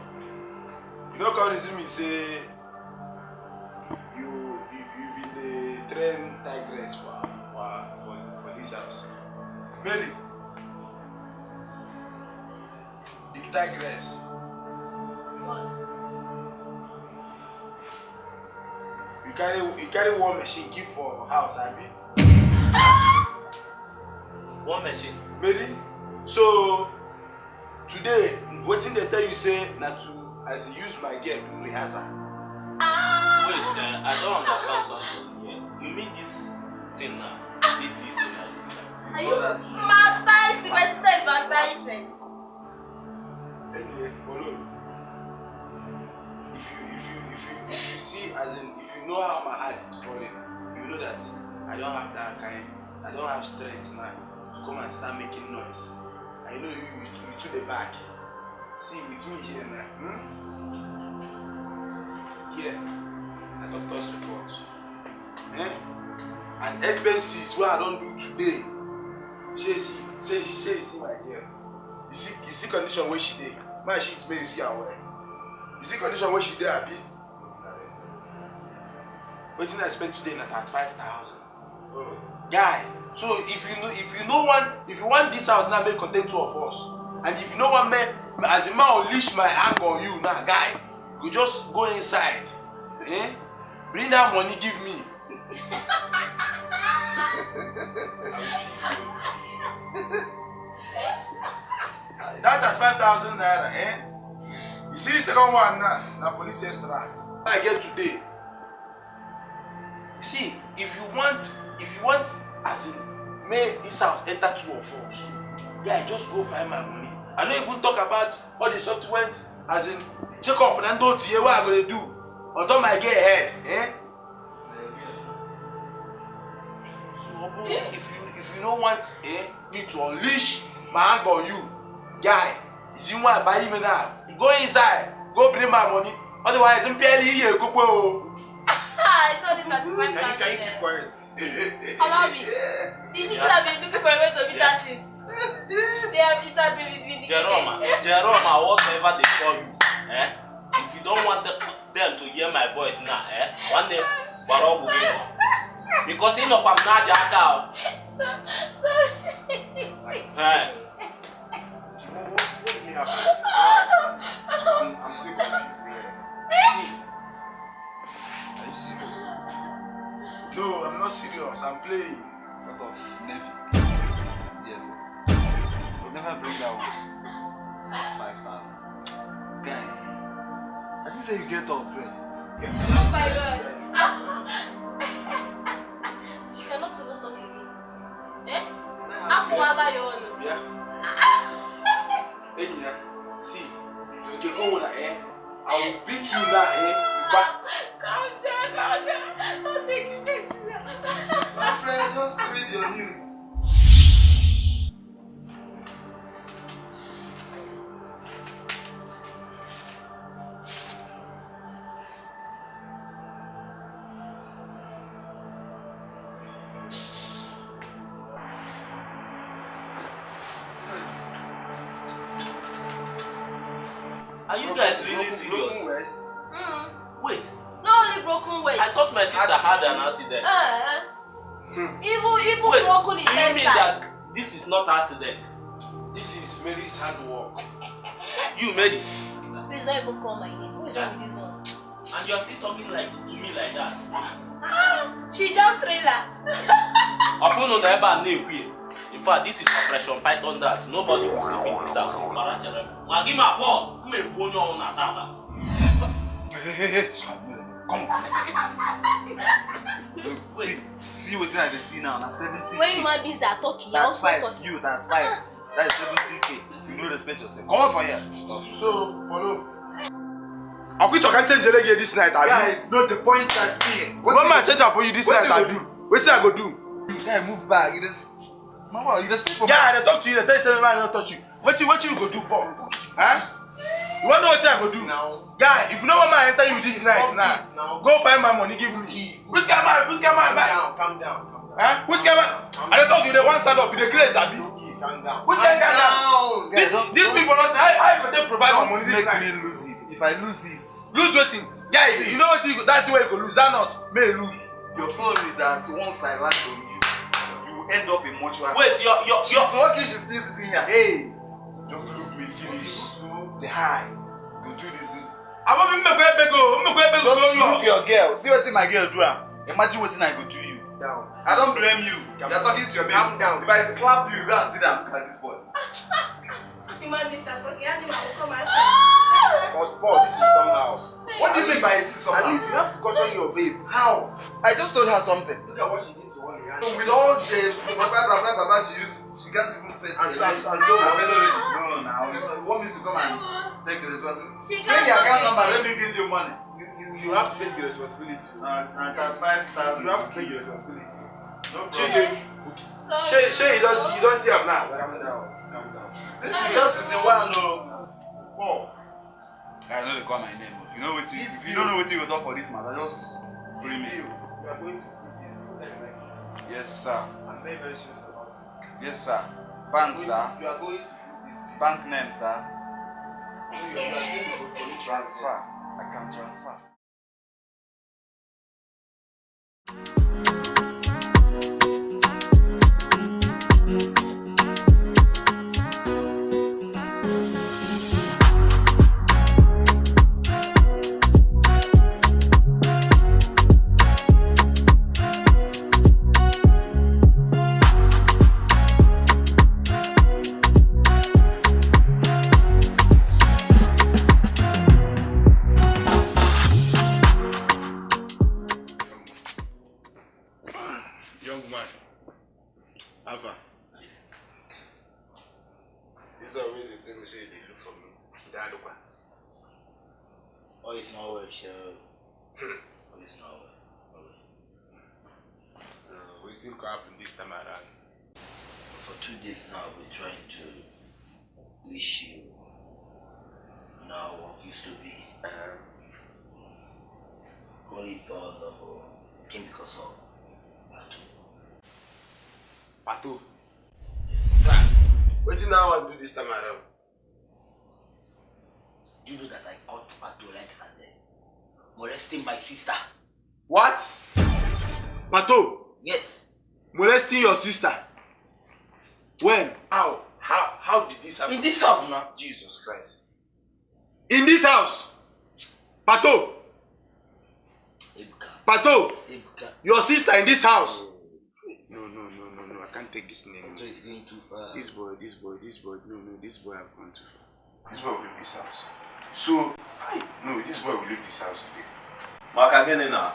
you know come reason me say you been the train tigress for this house. Very big tigress. What? You carry one machine keep for house, abi? One machine. Maybe. So today, wetin they tell you say na to as you use my girl do rehearsal. Wait, I don't understand something here. You mean this thing now? You did this to my sister. Are you baptized? My sister is baptized. Anyway, follow. If you see, as in, if you know how my heart is falling, you know that I don't have strength now to come and start making noise. I know you to the back. See with me here now. Here, a doctor's report. And expenses what I don't do today. She see my girl. You see condition where she dey. My shit may see her well. You see condition where she dey abi. Wetin I spend today na at 5,000. Guy, so if you want this house now make contain two of us, and if you no want me as a man unleash my anger on you now, guy, you just go inside, bring that money give me. That at 5,000 naira, You see the second one now, na police extract. I get today. See, if you want as in make this house enter two of us, yeah, just go find my money. I don't even talk about all the softwares as in check up and don't hear what I'm gonna do. Until I get ahead, So if you don't want me to unleash my anger on you, guy, if you want to buy me now, go inside, go bring my money. Otherwise, I'm barely here. Go. It's not in that different. Can you keep quiet? Allow me. The people have been looking for a way to beat us since. They have interviewed with me. Jerome, whatever they call you, if you don't want them to hear my voice now, one day, Baro will be on. Because you know, I'm not Jacka. Sorry. I'm still confused here. See, are you serious? No, I'm not serious. I'm playing. What of Navy? Yes. We'll never bring that one. That's 5,000. Guy, I didn't say you get out, sir. Oh my God. So you cannot even talk again. Yeah. Hey, see, you go there, I will beat you now, Calm down. Don't take it personal. My friend, just read your news. Are you guys really serious? Wait. Not only broken waist. I thought my sister had an accident. Even Wait, broken do you mean that this is not accident? This is Mary's handwork. You made it. Please don't even call my name. Who is wrong with this one? And you're still talking to me like that. She jumped trailer. In fact, this is Operation Python dance. Nobody will sleep in this house. Now give me a ball. Come on. See what's in the scene now. That's 70K. When you might be talking, you're that's also 5. talking. You, that's 5. That's 70K. If you know respect yourself. Come on for here. So, Polo. I'm going to change the leg this night. Guys, no, the point that's me. What man change up for you this night? I do. What's that I go do? You guys move back. You just. Mama, you just speak for me. Yeah, they talk to you. They tell you something man don't touch you. What you go do, Paul? Huh? You want to know what I go do now? Yeah, if no one man enter you this night now, go find my money, give me. Which kind man? Calm down. Huh? Which kind man? I don't talk to you. They want stand up. You the crazy, Abi. Calm down. Which kind calm down? No, guys, these people don't say, I will provide my money this night. Make me lose it. If I lose it. Lose waiting. Guys, you know what that's where you go lose. That not may lose. Your problem is that once I land on you, you will end up in mortuary. Wait, she's lucky she's still sitting here. Hey, just look me finish. The high. You do this. Just look your girl. See what my girl do. Imagine what I go do you. Down. I don't blame you. You're talking to your baby. Calm down. If I slap you, you gotta sit down and look at this boy. You might be start talking. I think I will come and say. Paul, this is somehow. What do you mean by this somehow? At least you have to caution your babe. How? I just told her something. Look at what she did to one guy. With all the blah blah blah she used, she can't even face it. And so no, now you want me to come and take the responsibility? Take your account number. Let me give you money. You have to take the responsibility. And 35,000. You have to take the responsibility. No problem. Shay, you don't see him now. Calm down. This is just the same one, no. Paul. I know they call my name. If you don't know what you will do for this matter, just free me. You are going to free. Yes, sir. I'm very, very serious about it. Yes, sir. Bank, sir. You are going to free this. Bank name, sir. You are going to police transfer. I can transfer. Pato. Yes. What do you now want to do this time around? You know that I caught Pato right and then molesting my sister. What? Pato? Yes. Molesting your sister? When? How did this happen? In this house now. Jesus Christ. In this house? Pato? Ebuka. Pato? Ebuka. Your sister in this house? No. I can't take this name. Pato is going too far. This boy. No. This boy have gone too far. This boy will leave this house. So, no, this boy will leave this house today. Mark again now.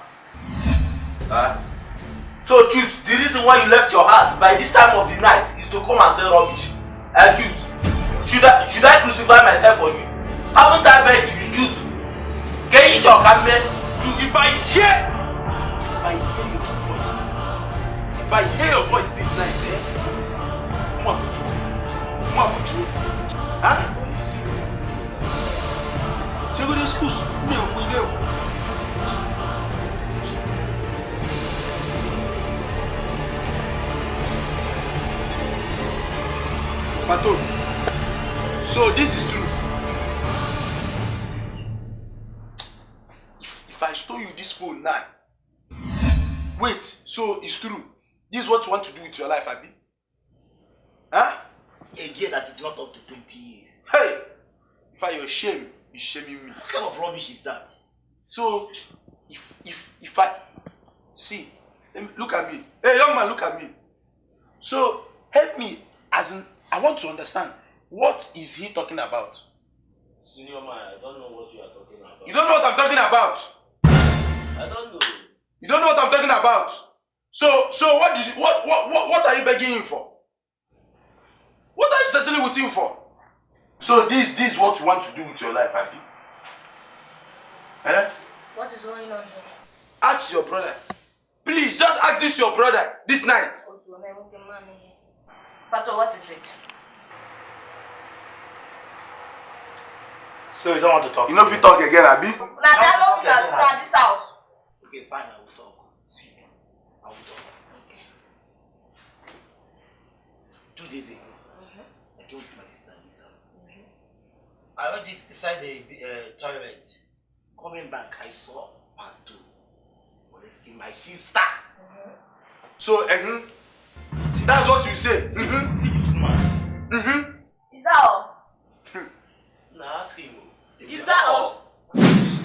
So choose the reason why you left your house by this time of the night is to come and sell rubbish. And choose. Should I crucify myself for you? Haven't I begged you to choose? Can you talk at me? If I hear your voice this night, Chego de schools, Pato, so this is true. If I stole you this phone now, wait, so it's true. This is what you want to do with your life, Abi? A girl that is not up to 20 years. Hey! If I your shame, you're shaming me. What kind of rubbish is that? So, if I... See, look at me. Hey, young man, look at me. So, help me, as in, I want to understand, what is he talking about? Senior man, I don't know what you are talking about. You don't know what I'm talking about? I don't know. You don't know what I'm talking about? So what are you begging him for? What are you settling with him for? So this is what you want to do with your life, Abby? What is going on here? Ask your brother. Please, just ask this your brother this night. Pato, what is it? So you don't want to talk? You know if you talk again, Abby? Now they are looking at this house. Okay, fine, I will talk. See, I will talk. Okay. 2 days ago, I came with my sister Lisa. I went inside the toilet. Coming back, I saw Pato molesting my sister. So, that's what you say. See this woman. Is that all? Now ask him. Is that all? Because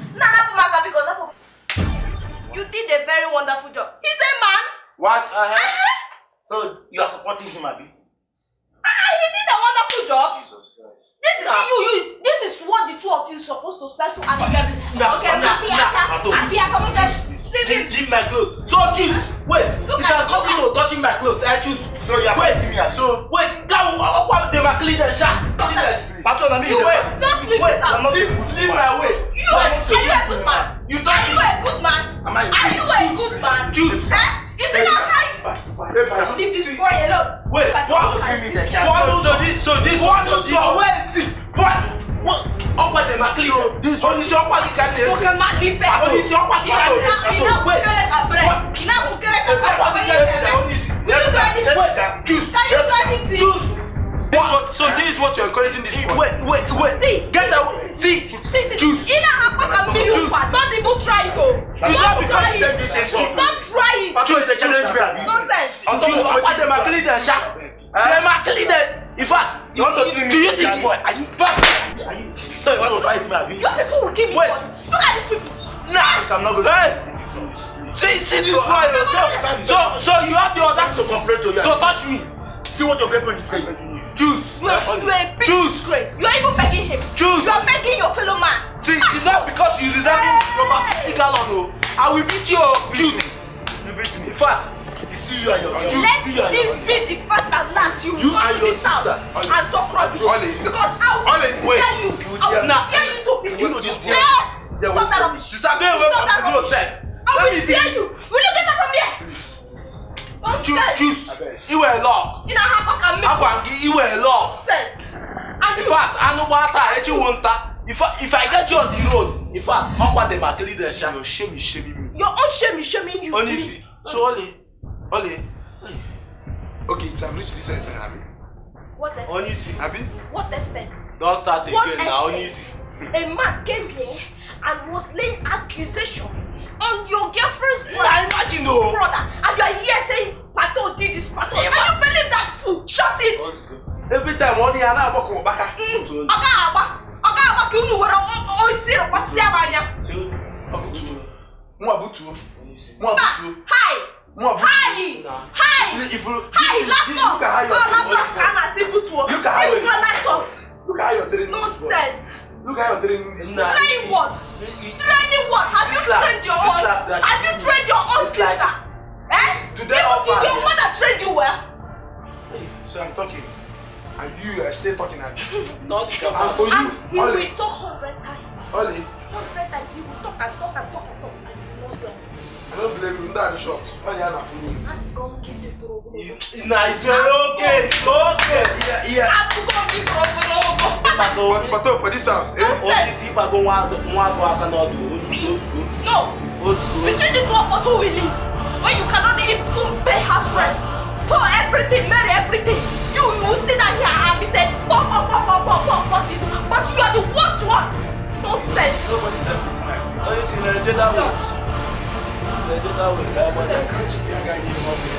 you did a very wonderful job. He's a man. What? So you are supporting him, Abi? He did a wonderful job. Jesus Christ. This is what the two of you are supposed to settle amicably. Leave my clothes. So choose. Wait. It has nothing to touching my clothes. I choose. So you are fighting me. So wait. Come on. They might clean the shop. Pato, let me Leave my way. Are you a good man? Are you a good man? Are you a good man? Choose. Is it not right? Leave this boy alone. Wait. So this one. What? Offer them a clean. This one is your quality. Okay, man, leave it. Wait. This is what you're encouraging this boy. Wait. See. Get away. See. Choose. Don't even try it. Don't try it. Pato is the challenge me. Nonsense. Offer them a clean the shop. Them a clean the. In fact, You want to clean me? do you think boy? Are you fat? So you want to fight me, Abi? Your people will give me Wait. first. Look at these people. I'm not going to. Hey. This is foolish. See this boy. So you have the audacity to complain to you. to touch me. See what your girlfriend is saying. Choose. You are a big disgrace. You are even begging him. Choose. You are begging your fellow man. See, it's not because you deserve your physical or no. I will beat you. You beat me. In fact, you see you and your Let this be the first and last you will come to this house and talk rubbish. Because I will tear you. I will tear you to pieces. Stop that rubbish. Sister, go away from the hotel. I will tear you. Will you get that from here? Choose. You were locked. You know how I can make you were locked. sense. In fact, I know what I want. If I get you on the road, in fact, how about the market leader? Your shame is shaming me. Your own shame is shaming you. Honestly. So Ole. Okay, it's have reached this extent, Abi. What extent? Honestly. Abi? What extent? Don't start What again now, extent? honestly. A man came here and was laying accusation on your girlfriend's Now imagine though. brother, and you are here saying Pato did this, Pato. Can you believe that fool? Shut it! Every time money and I walk back. Oga, you know where I see the Basiel. Hi! Look at how you're training. Nonsense. Look how you're training this man. Training what? Training what? Have you trained your own? Have you trained your own sister? Did your mother train you well? So I'm talking. And you are still talking at me. Not the and for you, we Ole. will talk 100 times. Ole. 100 times you will talk and talk and talk and talk and you will not do anything. I don't blame you. That is short. Why you are fooling me? I'm going to give the problem. It's okay. Yeah. I'm going to give the problem. But for this house, No. Between the two of us who will leave. When you cannot even pay house rent, pour everything, marry everything. You will sit down here and be saying, pop. But you are the worst one. No sense. Nobody said Honestly, the gender way. I can't be a guy named Bobby.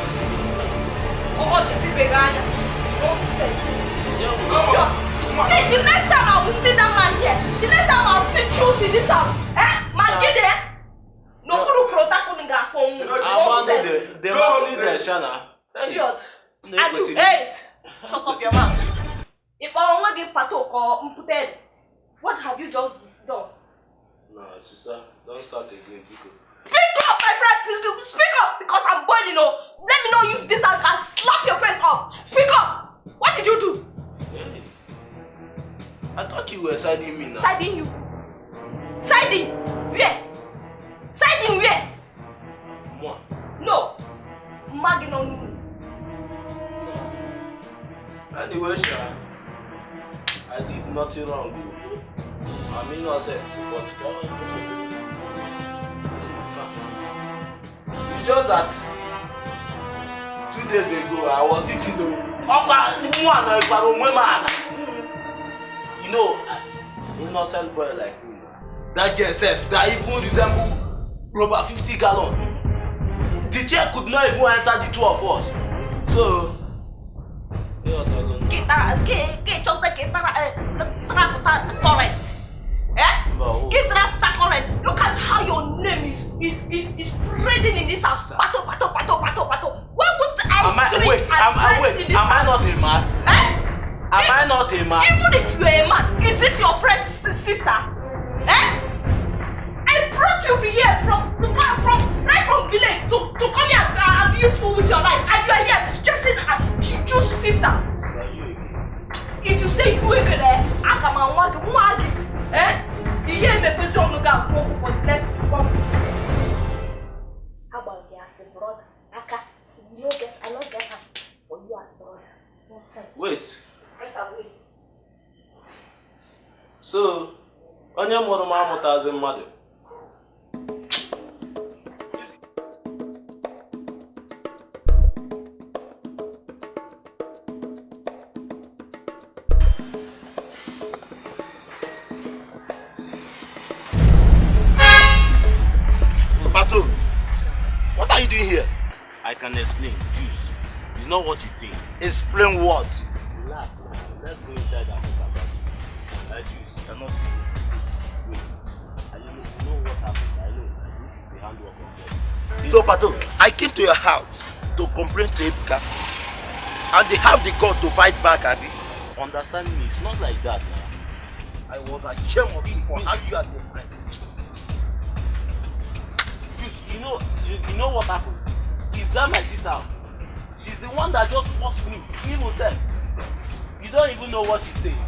No sense. See, the next time I will see that man here, the next time I will see Choose in this house, man, get there. No good protect kuninga for me. The money there, Shana. Idiot. And you, hey, shut up your mouth. If I want to give Pato or Mputed, what have you just done? No, sister, don't start again. Speak up, my friend. Speak up, because I'm boiling. Let me not use this and slap your face off. Speak up. What did you do? Hey. I thought you were siding me now. Siding you. Siding? Where? Siding where? Moi. No. Magging on you. Anyway, Sha, I did nothing wrong. I'm innocent, but it's just that 2 days ago I was sitting you know, Innocent boy like you. That girl self that even resemble rubber 50 gallon. The chair could not even enter the two of us. So correct. Get that correct. Look at how your name is spreading in this house. Pato. Why would I am I not a man? Am I not a man? Even if you are a man, is it your friend's sister? I brought you here from village to come here and be useful with your life, and you are here suggesting Chichu's sister. If you say you again, I come and want to you hear me person look at for the next 1 week. How about you as a brother? I not get her for you as a brother. Nonsense. Wait. Right away. So, onye mụrụ m amụtazi mmadụ. Pato, what are you doing here? I can explain. Juice. It's not what you think. Explain what? Relax. Let's go inside and talk about it. Juice, you cannot see this. Wait. I know what happened. I know. This is the handwork of God. So Pato, I came to your house to complain to Ebuka, and they have the God to fight back, Abi. Understand me, it's not like that now. I was ashamed of you for having you as a friend. You know what happened? Is that my sister? She's the one that just forced me, kill herself. You don't even know what she's saying.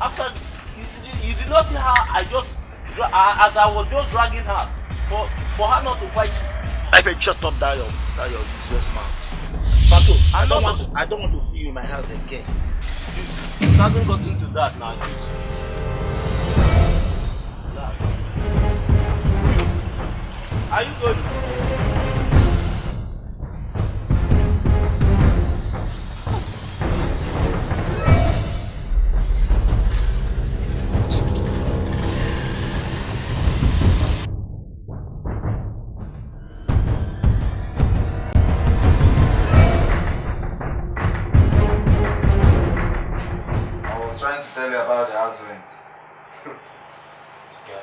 After you did not see how as I was just dragging her for her not to fight you. I said, shut up, that your useless mouth. Pato, I don't want to see you in my house again. It hasn't got into that now. Are you good? Trying to tell you about the house rent. This guy,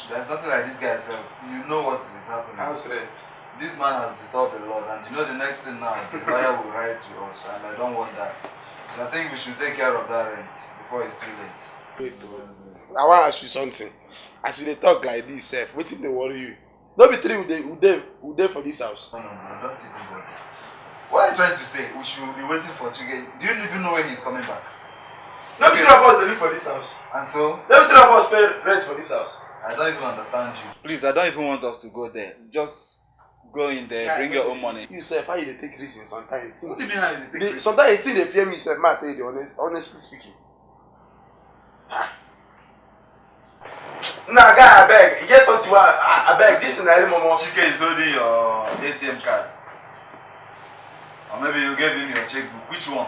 there's nothing like this guy, sir. You know what is happening. House rent. This man has disturbed the laws, and you know the next thing now, the lawyer will write to us, and I don't want that. So I think we should take care of that rent before it's too late. Wait, I want to ask you something. As you talk like this, sef, wetin dey worry you? No be three who dey for this house. No, don't even bother. What are you trying to say? We should be waiting for Chike. Do you even know when he's coming back? No be three of us dey live for this house. And so? No be three of us pay rent for this house. I don't even understand you. Please, I don't even want us to go there. Just go in there, bring your own money. You sef, how you dey take reason sometimes? What do you mean how you take reason? Sometimes you think they fear me, sef. Ma, I tell you the honestly speaking. Nah, guy, I beg. You get something? I beg. This is na momo. Chike is holding your ATM card. Or maybe you gave him your checkbook. Which one?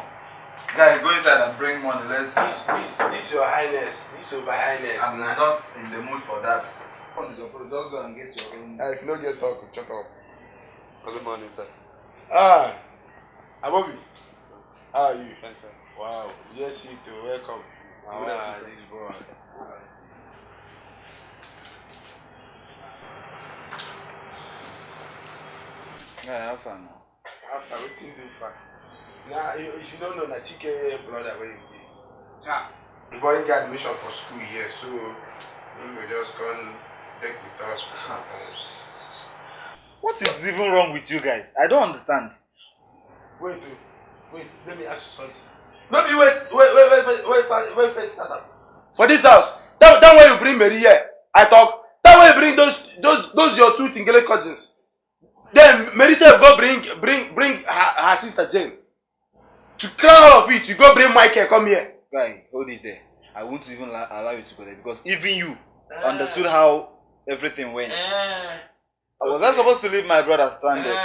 Guys, go inside and bring money. Let's. This your highness. This your highness. I'm not in the mood for that. What is your problem? Just go and get your own. If you don't get talk, shut up. Good morning, sir. Abobi. How are you? Thanks, sir. Wow. Yes, you too. Welcome. Wow, this boy. Yeah, have fun now. After waiting, do fine. Now, if you don't know, na Chike brother where you be. The boy get admission for school here, so he will just come take with us for some times. What is even wrong with you guys? I don't understand. Wait, let me ask you something. Maybe wait first start up. For this house, that way you bring Mary here. I talk. That way you bring those your two Tingele cousins. Then Mary said go bring her sister Jane. To crown all of it, you go bring Michael, come here. Guy, hold it there. I won't even allow you to go there because even you understood how everything went. Was I supposed to leave my brother stranded?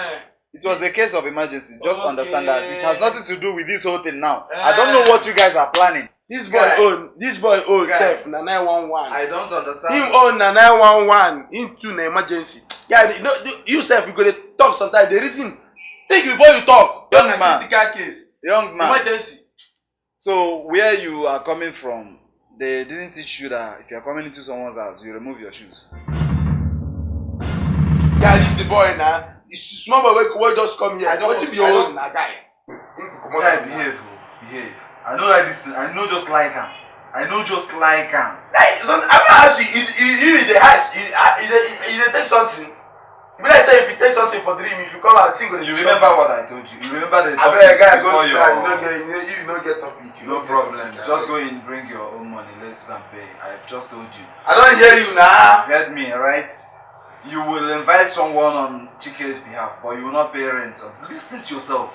It was a case of emergency. Just understand that it has nothing to do with this whole thing now. I don't know what you guys are planning. This boy own self na 911. I don't understand. Him own na 911 into an emergency. Yeah, you self you go to talk sometimes. The reason think before you talk. Young man. Critical case. Young man. Emergency. So where you are coming from, they didn't teach you that if you are coming into someone's house, you remove your shoes. Yeah, leave the boy now. It's small boy wey just come here. I don't Wetin be your own na guy. Guy, behave. I know like this thing. I know just like him. I'm not asking you in the house. You take something. You be like say if you take something for dream, if you come out, think you remember what I told you. You remember the topic. I guy go sit down. You no get topic. No problem. Just go in, bring your own money. Let's go and pay. I've just told you. I don't hear you now. You heard me, alright? You will invite someone on Chike's behalf, but you will not pay rent. Listen to yourself.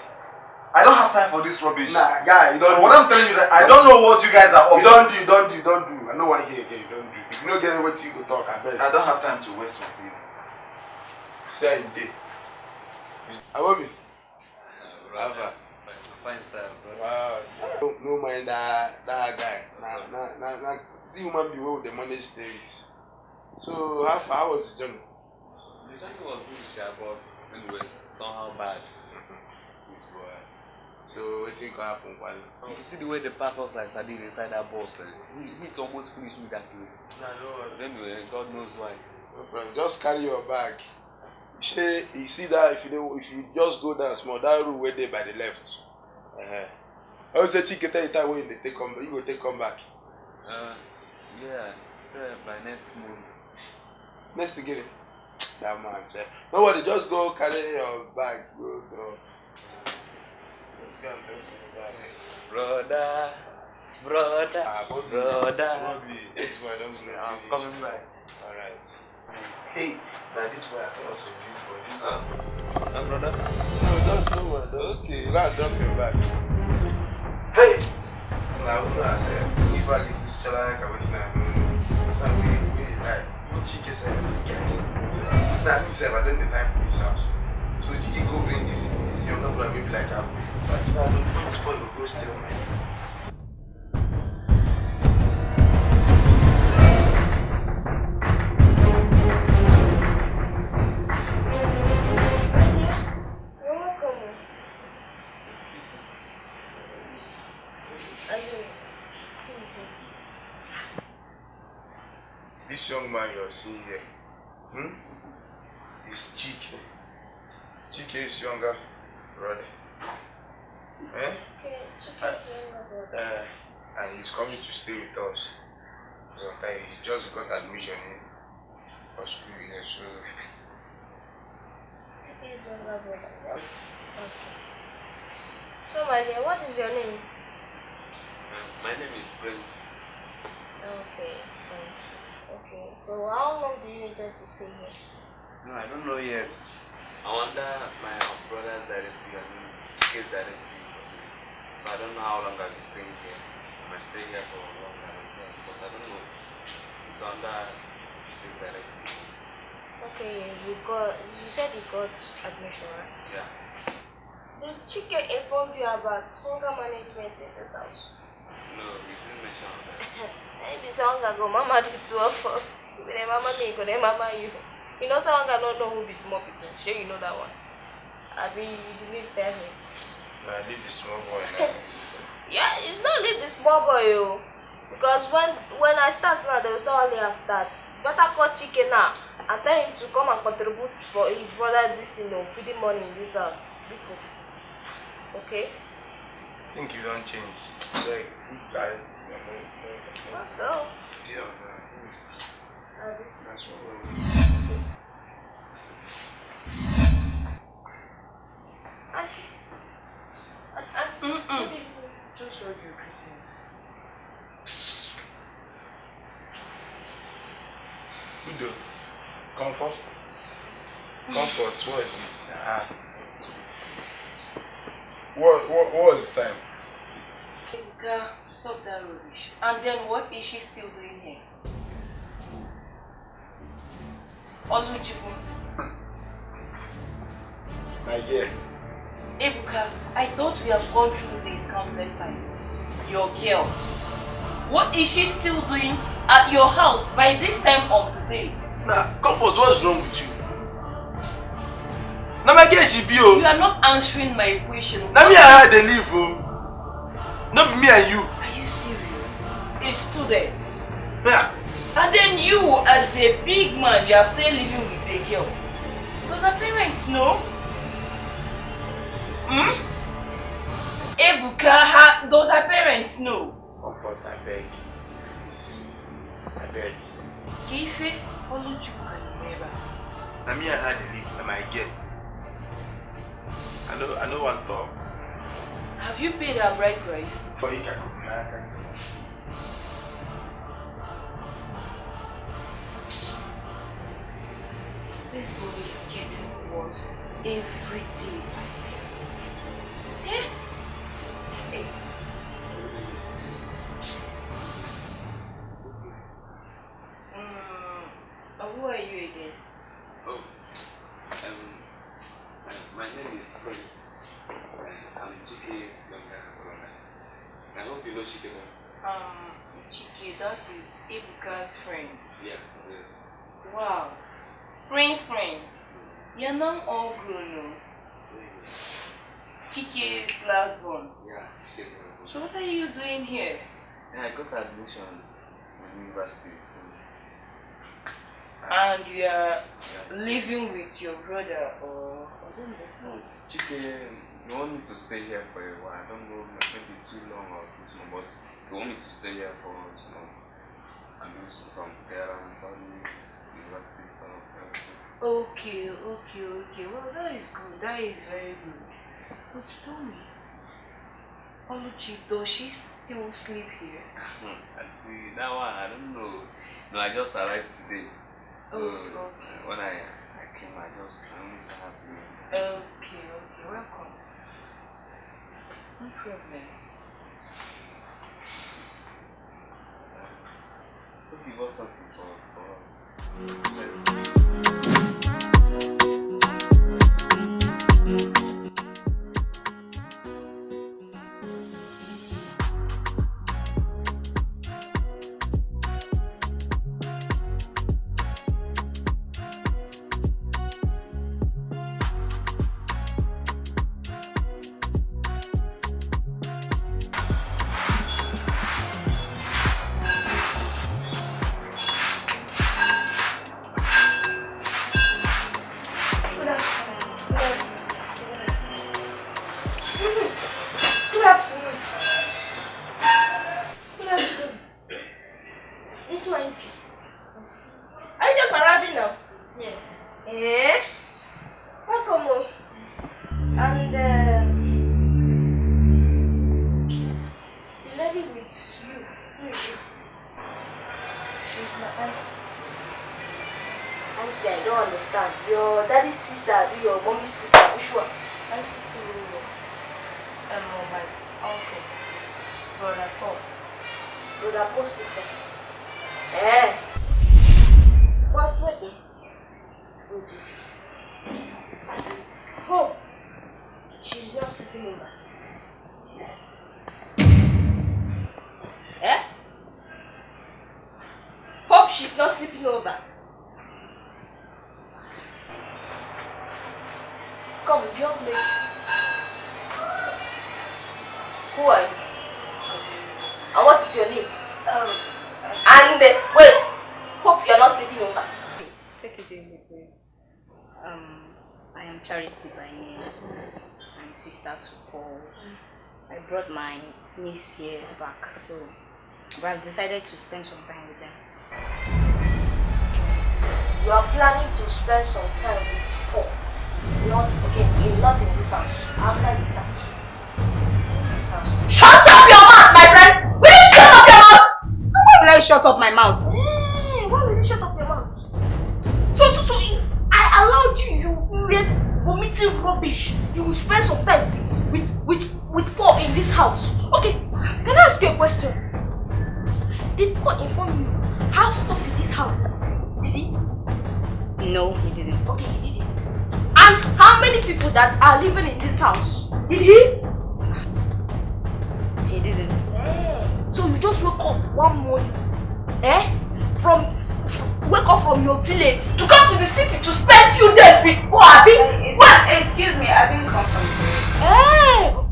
I don't have time for this rubbish. Nah, guy, you don't. What I'm telling you that I don't know what you guys are up. You don't do. I know what you hear. You don't do. If you don't get what you go talk, I bet. I don't have time to waste with you. Say you did. Abobi. Ava. Fine, sir, bro. Wow. No mind that guy. Nah. See human being with the money stay with. So how was the journey? The journey was good, sir, but anyway, somehow bad. This boy. So what think happen? You see the way they pack us like sardine inside that bus, it almost finished me that place. Nah, anyway, God knows why. No problem. Just carry your bag. You see that if you just go down small, that room where they by the left. I will say Chike tell you time when they take come, you go take come back. Yeah, sir, by next month. Next again. That man said, nobody just go carry your bag, go through. Let's go and take your bag. Brother. I'm coming back. Alright. Hey, now this boy I also this boy. No, brother? No, that's no one. Okay. You gotta drop your bag. Hey! Now, I said, if I give this challenge, I wait now. So we like, Chike said, these guys. Now, me said, I don't have time for this house. So Chike go bring this younger brother, maybe like that. But I don't know this boy will go still on my head. This young man you're seeing here, is Chike. Chike is younger brother. Okay, Chike is younger brother. And he's coming to stay with us. So, he just got admission for school here, so. Chike is younger brother. Okay. So, my dear, what is your name? My name is Prince. Okay. So how long do you intend to stay here? No, I don't know yet. I wonder my brother's identity and Chike's identity. So I don't know how long I'll be staying here. I might stay here for longer myself, but I don't know. It's under Chike's identity. Okay, you said you got admission, right? Yeah. Did Chike inform you about hunger management in this house? No, you didn't mention that. Maybe hunger go mama did to us first. When mama me go, then mama you. You know hunger don't know who be small people. Sure you know that one. I mean you didn't tell him. I leave the small boy now. Yeah, it's not leave the small boy yo. Because when I start now, they will only have start. Better call Chike now and tell him to come and contribute for his brother this thing of feeding money in this house. Okay? I think you don't change. Like, good guy. Go. Deal, that's what we're doing. Just show you greetings. Good though. Comfort. What is it? What was the time? Ebuka, stop that rubbish. And then what is she still doing here? Oluchibu. My dear. Ebuka, I thought we have gone through this countless times. Your girl. What is she still doing at your house by this time of the day? Nah, Comfort, what's wrong with you? Now my girl she be oh. You are not answering my question. Now me and her they live oh. Not me and you. Are you serious? A student. Yeah. And then you, as a big man, you are still living with a girl. Does her parents know? Ebuka, does her parents know? Comfort, I beg. Please. I beg. Kife, Oluchuka, never. Now me and her they live, and my girl. I know one talk. Have you paid her bride price? For you can This boy is getting worse every day. Eh? Hey. Who are you again? Oh, my name is Prince. I'm Chike's younger brother. I hope you know Chike. Chike, that is Ebuka's friend. Yeah, yes. Wow. Friends. You're now all grown up. Chike's last born. Yeah, Chike's last born. So what are you doing here? Yeah, I got admission in university soon. And you are living with your brother, or I don't understand. Chike, you want me to stay here for a while? I don't know, maybe too long or too small, but you want me to stay here for, and do some errands, service, university stuff, everything. Okay. Well, that is good. That is very good. But tell me, Oluchi, does she still sleep here? Auntie, that one, I don't know. No, I just arrived today. Okay. When I came, I only saw her to. Okay, welcome. No problem. Hope you got something for us. Niece here back, so I've decided to spend some time with them. You are planning to spend some time with Paul? Not in this house, outside this house. Shut up your mouth, my friend! Will you shut up your mouth? Why will I shut up my mouth? Hey, why will you shut up your mouth? So I allowed you were vomiting rubbish. You will spend some time with Paul in this house. Okay, can I ask you a question? Did Paul inform you how stuffy this house is? Did he? No, he didn't. Okay, he didn't. And how many people that are living in this house? Did he? He didn't. Hey. So you just woke up one morning, wake up from your village to come to the city to spend few days with Abi. Excuse me, I didn't come from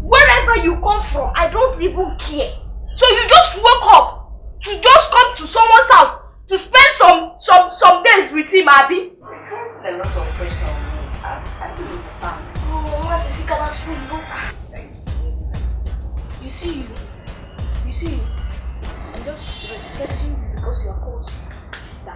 Wherever you come from, I don't even care. So you just wake up to just come to someone's house to spend some days with him, Abi. a lot of pressure on me. I don't understand. Oh, Mama Sisi cannot swim, You see, I'm just respecting you because you are close sister.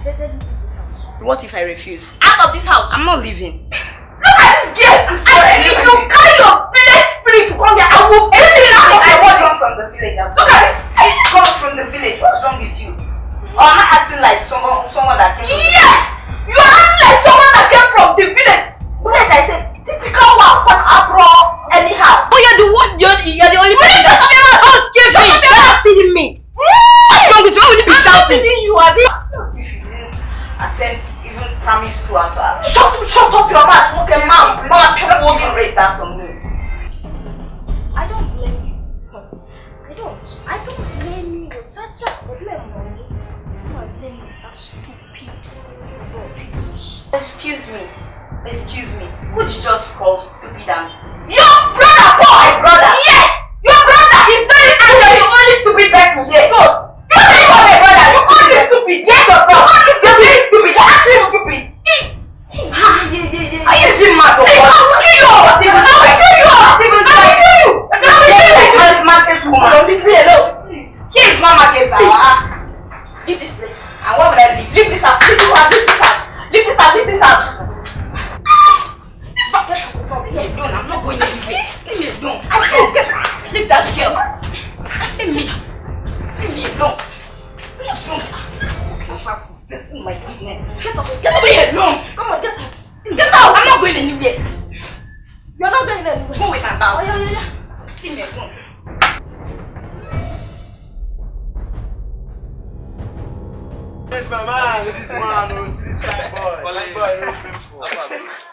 Just leave this house. What if I refuse? Out of this house! I'm not leaving. Look at this girl! I'm sorry. If you carry your village spirit to come here, I will beat you out of I your come from the village. Look at this! I come from the village. What's wrong with you? Or am I acting like someone that came from the Yes! You are acting like someone that came from the village. Village, I said, typical one can abroad anyhow. But you're the one, you're the only person. Shut up your mouth! Oh, excuse me! You're not feeding me. What's wrong with you? Why would you be shouting? I'm feeding you, Abi. As if you didn't attend even primary school at all. Shut up your mouth! Okay, mom. Mama, People won't raise that on me. I don't blame you. I don't blame you. Chacha, but blame mommy. My blame is that stupid. Excuse me. Who did you just call stupid and... Your brother, Paul! My brother? Yes! Your brother is very stupid! And you're the only stupid person here. So, you say you're my brother. You call me stupid. Yes, of course. You're very stupid. You're acting stupid. Are you even mad or what? I will kill you! I will kill you! Market woman. Leave me alone. Please. Here is not market. Leave this place. And where will I live? Leave this house. Leave this house. Leave this house. Leave this house. Leave me alone. I'm not going anywhere. Leave me alone. Leave that girl. Leave me alone. What's wrong? This is my business. Get away alone. Come on, get out. Get out. I'm not going anywhere. You're not going anywhere. Go with my bag. Oh, yeah. Leave me alone. Yes, my man. This man, this fine boy. Fine boy, no simple.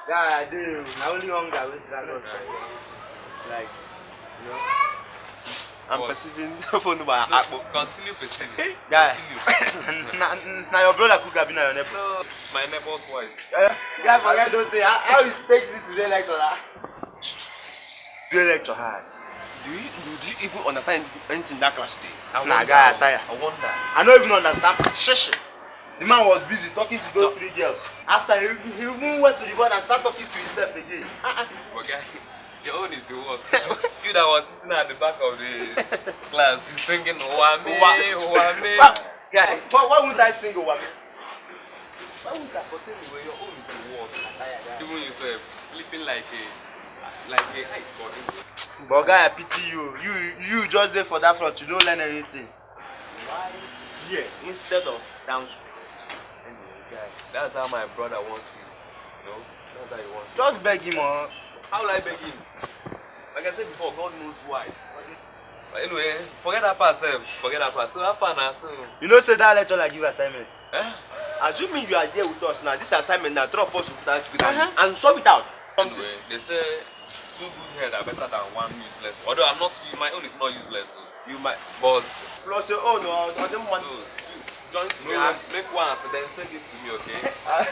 Yeah, I do. I only hunger with that. It's like, you know, I'm perceiving phone by Akpo. Continue perceiving. Guy, now your brother could have been your neighbor. No, my neighbor's wife. Guy, forget those things. How you take this to the lecture? The lecture hard. Do you even understand anything in that class today? Nah, guy, I tire. I wonder. I don't even understand. Shh. The man was busy talking to those three girls. After he even went to the board and started talking to himself again. But guy, your own is the worst. You that was sitting at the back of the class singing Owame. Guy, why wouldn't I sing Owame? Why wouldn't I? But anyway, your own is the worst. Even yourself sleeping like a high body. But guy, I pity you. You just there for that front. You don't learn anything. Why? Yeah, instead of downstream. Anyway, guy, that's how my brother wants it. You know, that's how he wants it. Just beg him, How will I beg him? Like I said before, God knows why. But anyway, forget that part, forget that part. So have fun now. So you know, say that lecture like give assignment. Eh? Assuming you are there with us now, this assignment now, three of us will put that together and solve it out. Anyway, they say 2 good heads are better than 1 useless. Although I'm not, my own is not useless. So. You might, but plus your own, I don't want to join together, make one, and then send it to me, okay?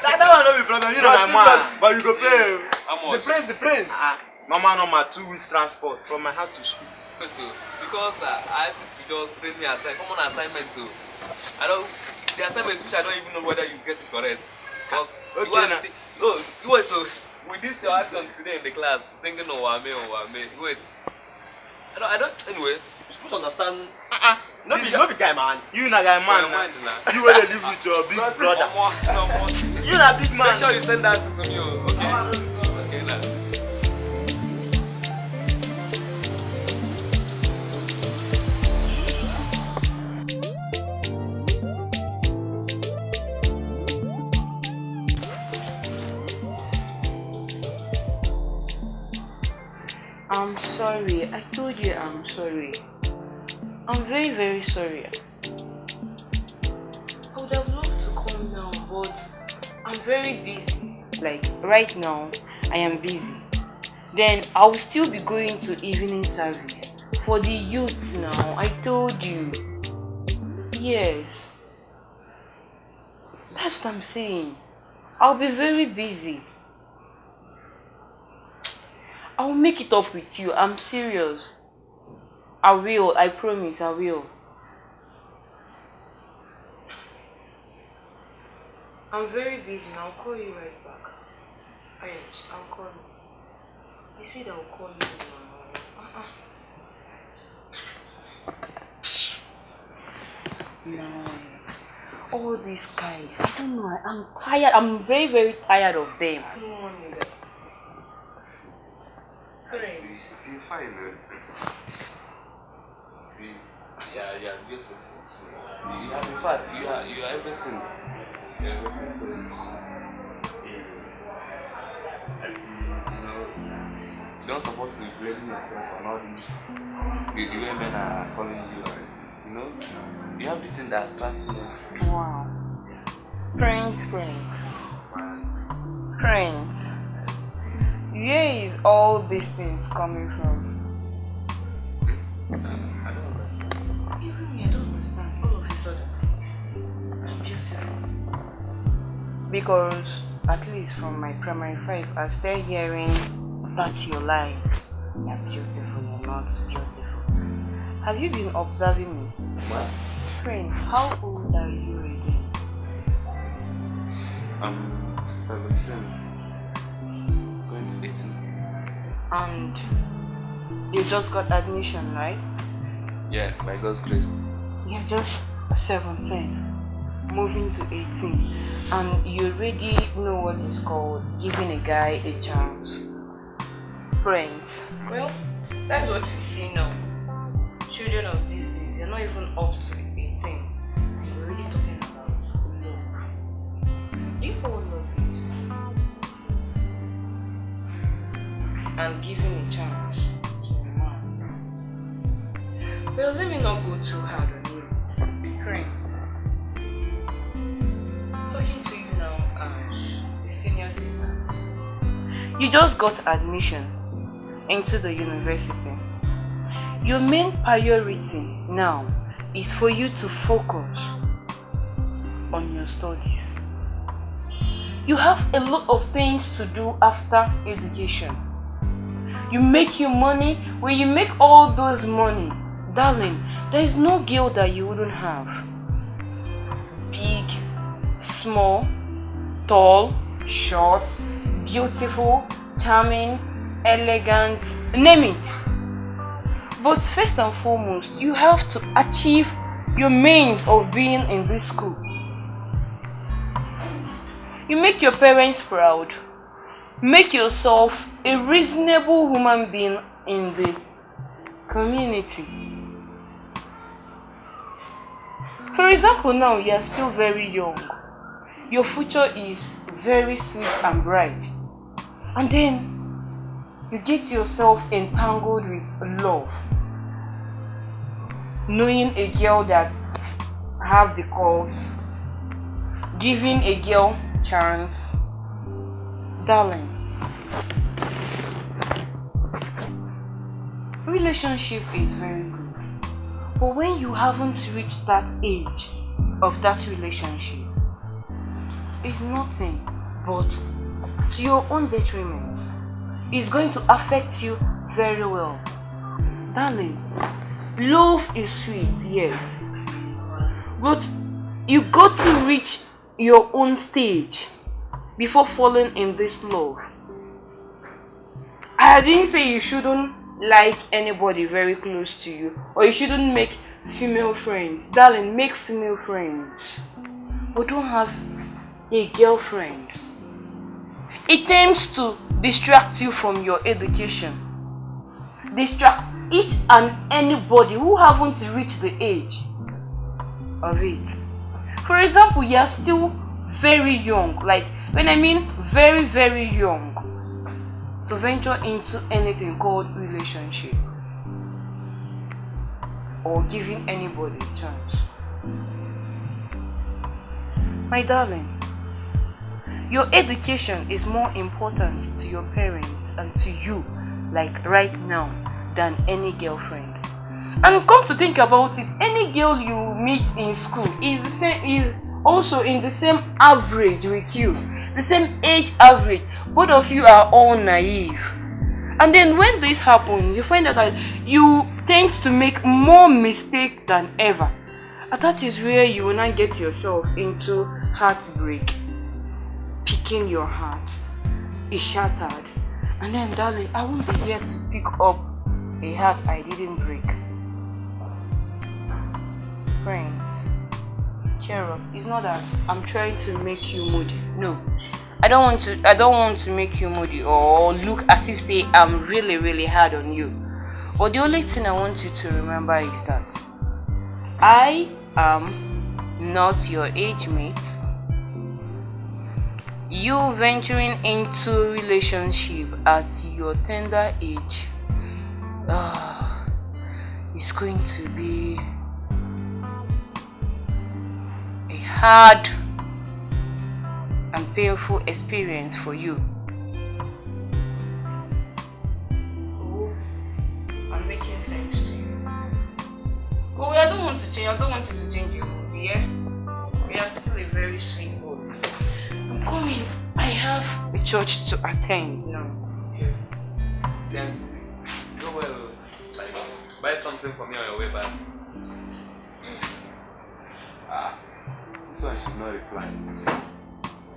that one no be problem. You know my man, but you go pay. How much? The prince. Normal 2 weeks transport from my house to school. Because I asked you to just send me come on assignment too. I don't the assignment which I don't even know whether you get is correct. Because you want to see you wait so with this your action today in the class singing Owame. Wait. I don't anyway. You're supposed to understand. No be guy man. You na guy man. You will live with your big brother. You na big man. Make sure you send that to me, okay? Okay now. I'm sorry. I told you I'm sorry. I'm very, very sorry. I would have loved to come now, but I'm very busy. Like, right now, I am busy. Then, I will still be going to evening service. For the youth now, I told you. Yes. That's what I'm saying. I'll be very busy. I'll make it up with you. I'm serious. I will. I promise I will. I'm very busy and I'll call you right back. Yes, I'll call you. I said I'll call you. No. All these guys, I don't know. I'm tired. I'm very, very tired of them. No, nigga. See, fine. See, yeah, beautiful. You have, in fact, you are everything. You're everything. So, you're not supposed to be blaming yourself on all these. The way men are calling you, you have this thing that attracts me. Wow. Friends. Where is all these things coming from? I don't understand. Even me, I don't understand. All of a sudden, I'm beautiful. Because, at least from my primary 5, I started hearing that's your lie. You're beautiful, you're not beautiful. Have you been observing me? What? Friends, how old are you again? I'm 17. Going to 18. And you just got admission, right? Yeah, by God's grace. You're just 17, moving to 18, and you already know what is called giving a guy a chance. Friends, well, that's what we see now. Children of these days, you're not even up to 18. You're already talking about love. Do you know what love is? And giving a chance to a man. Well, let me not go too hard on you. Friends, talking to you now as a senior sister. You just got admission into the university. Your main priority now is for you to focus on your studies. You have a lot of things to do after education. You make your money. When you make all those money, darling, there is no girl that you wouldn't have. Big, small, tall, short, beautiful, charming, elegant, name it. But first and foremost, you have to achieve your means of being in this school. You make your parents proud. Make yourself a reasonable human being in the community. For example, now you are still very young. Your future is very sweet and bright. And then you get yourself entangled with love. Knowing a girl that have the calls, giving a girl chance. Darling, relationship is very good. But when you haven't reached that age of that relationship, it's nothing but to your own detriment. It's going to affect you very well. Darling, love is sweet, yes. But you got to reach your own stage before falling in this love. I didn't say you shouldn't like anybody very close to you, or you shouldn't make female friends. Darling, make female friends. But don't have a girlfriend. It tends to distract you from your education. Distract each and anybody who haven't reached the age of it. For example, you are still very young. Like, when I mean very, very young, to venture into anything called relationship or giving anybody a chance. My darling, your education is more important to your parents and to you, like right now, than any girlfriend. And come to think about it, any girl you meet in school is also in the same average with you, the same age average. Both of you are all naive. And then when this happens, you find out that you tend to make more mistakes than ever. And that is where you will not get yourself into heartbreak. Picking your heart is shattered. And then, darling, I won't be here to pick up a heart I didn't break. Friends, cheer up. It's not that I'm trying to make you moody. No. I don't want to make you moody or look as if say I'm really hard on you. But the only thing I want you to remember is that I am not your age mate. You venturing into relationship at your tender age is going to be a hard and painful experience for you. Oh, I'm making sense to you. But I don't want to change. I don't want you to change your mood, yeah? We are still a very sweet boy. I'm coming. I have a church to attend now. Yeah. Can't go well. Like, buy something for me on your way back. This one should not reply.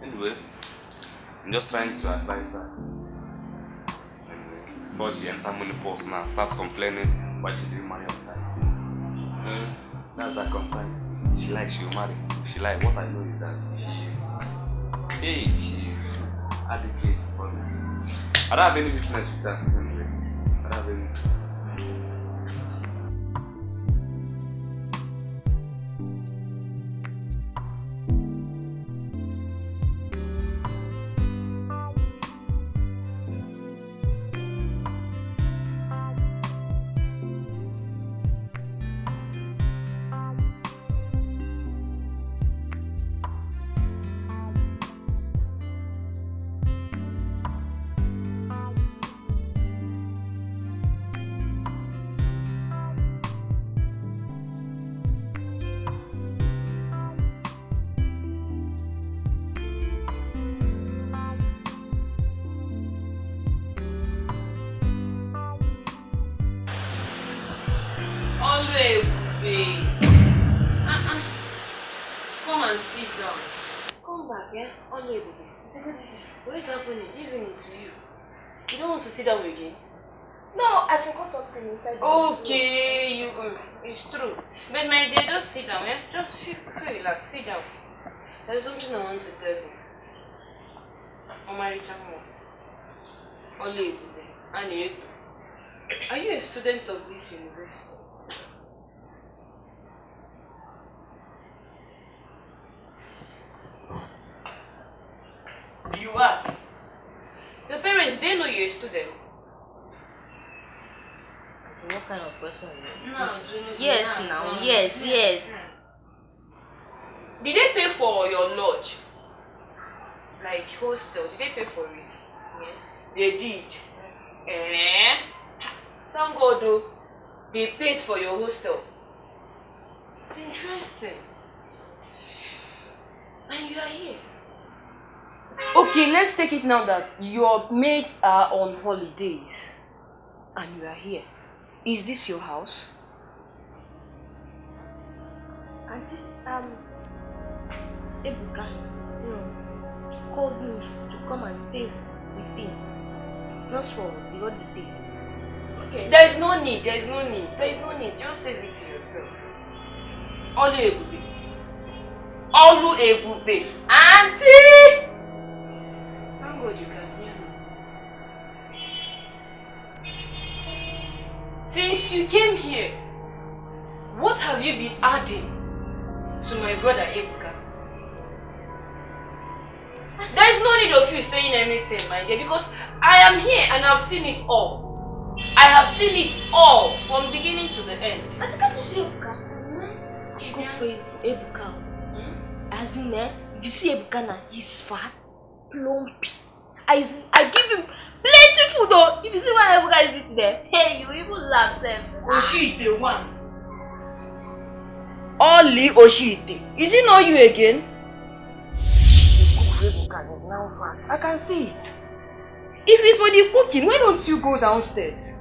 Anyway, I'm just trying to advise her. Anyway, before she enter money post now, start complaining why she didn't marry on time. That's her concern. She likes, she'll marry. If she like, what I know is that she's adequate, but I don't have any business with her anyway. I don't have any. Come and sit down. Come back, yeah? Only Ebuka. What is happening? Even it to you. You don't want to sit down again? No, I forgot something inside. Okay, it's true. But my dear, just sit down, yeah? Just feel relax, sit down. There's something I want to tell you. Only Ebuka. Are you a student of this university? You are. Your parents, they know you're a student. What kind of person are you? No, Yes, now. Yes. Did they pay for your lodge? Like hostel, did they pay for it? Yes. They did. Thank God though, they paid for your hostel. Interesting. And you are here. Okay, let's take it now that your mates are on holidays and you are here. Is this your house? Auntie, Ebuka, called me to come and stay with him. Just for the holiday. Okay. There is no need. Just save it to yourself. Olu Ebube. Auntie! Thank God you can hear me. Since you came here, what have you been adding to my brother Ebuka? There is no need of you saying anything, my dear, because I am here and I've seen it all. I have seen it all from beginning to the end. Auntie, can't you see Ebuka? Go for Ebuka. As in, you see Ebuka now, he's fat, plumpy. I give him plenty food though. If you see when Ebuka is eating there, hey, you even laugh sef. Oshite one. Only Oshite. Is it not you again? I can see it. If it's for the cooking, why don't you go downstairs?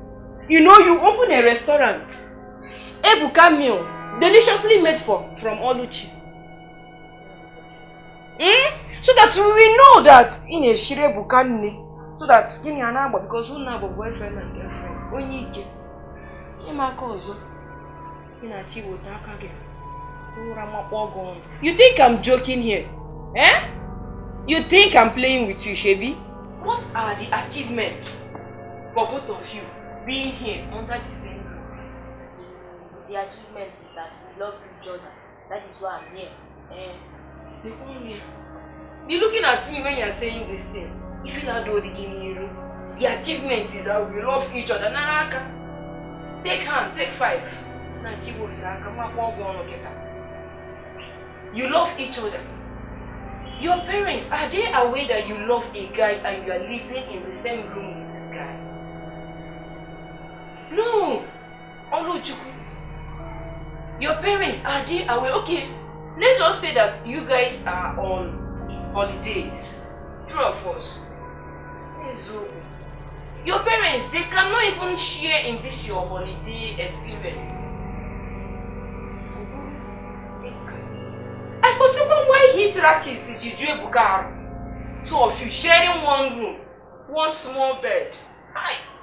You know, you open a restaurant. Ebuka meal, deliciously made from Oluchi. So that we will know that in a Shire Bukani, so that give me an number because who know about boyfriend and girlfriend? Only you think I'm joking here? Eh? You think I'm playing with you, Shebi? What are the achievements for both of you being here under the same roof? The achievement is that we love each other. That is why I'm here. They come here. You're looking at me when you're saying this thing. You feel like the achievement is that we love each other. Take hand, take 5. You love each other. Your parents, are they aware that you love a guy and you are living in the same room with this guy? No. Your parents, are they aware? Okay, let's just say that you guys are on holidays. True or false? Your parents, they cannot even share in this your holiday experience. I foresee why hit ratchets is you do Ebuka. 2 of you sharing one room, one small bed.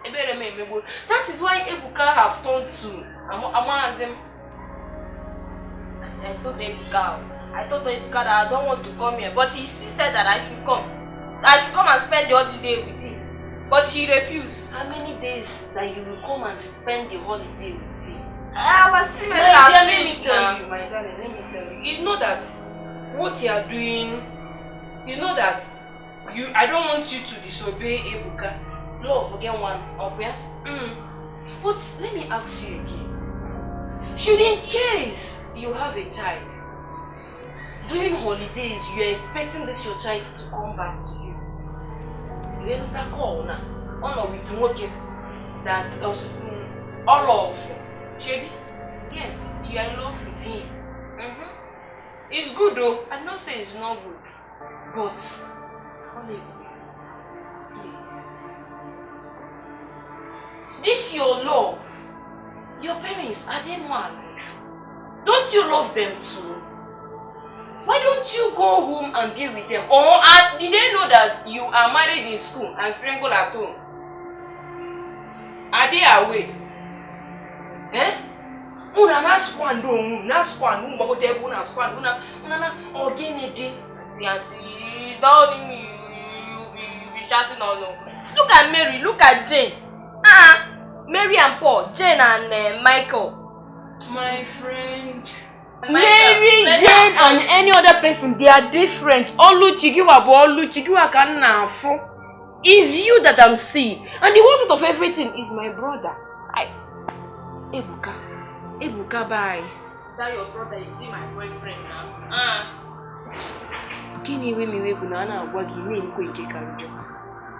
That is why Ebuka have turned to Amazim. I told Ebuka that I don't want to come here, but he insisted that I should come. I should come and spend the holiday with him. But he refused. How many days that you will come and spend the holiday with him? I was serious. Let me tell you, my darling, let me tell you. It's not that what you are doing, it's not that I don't want you to disobey Ebuka. Lord, forget one up here. But let me ask you again. Should in case you have a child, during holidays you are expecting this your child to come back to you. You ain't that call now. All with Moke. That's also all of Chebi. Yes, you are in love with him. It's good though. I don't say it's not good. But only please. This your love. Your parents, are they more alive? Don't you love them too? Why don't you go home and be with them? Or did they know that you are married in school and single at home? Are they away? Eh? Una na squan do, na squan, una go una squan, una organic. Auntie, it's not only you be shouting all over. Look at Mary, look at Jane. Mary and Paul, Jane and Michael. My friend. Mary, Jane, and any other person, they are different. It's you that I'm seeing. And the worst of everything is my brother. Ebuka, bye. Is that your brother? Is still my boyfriend now?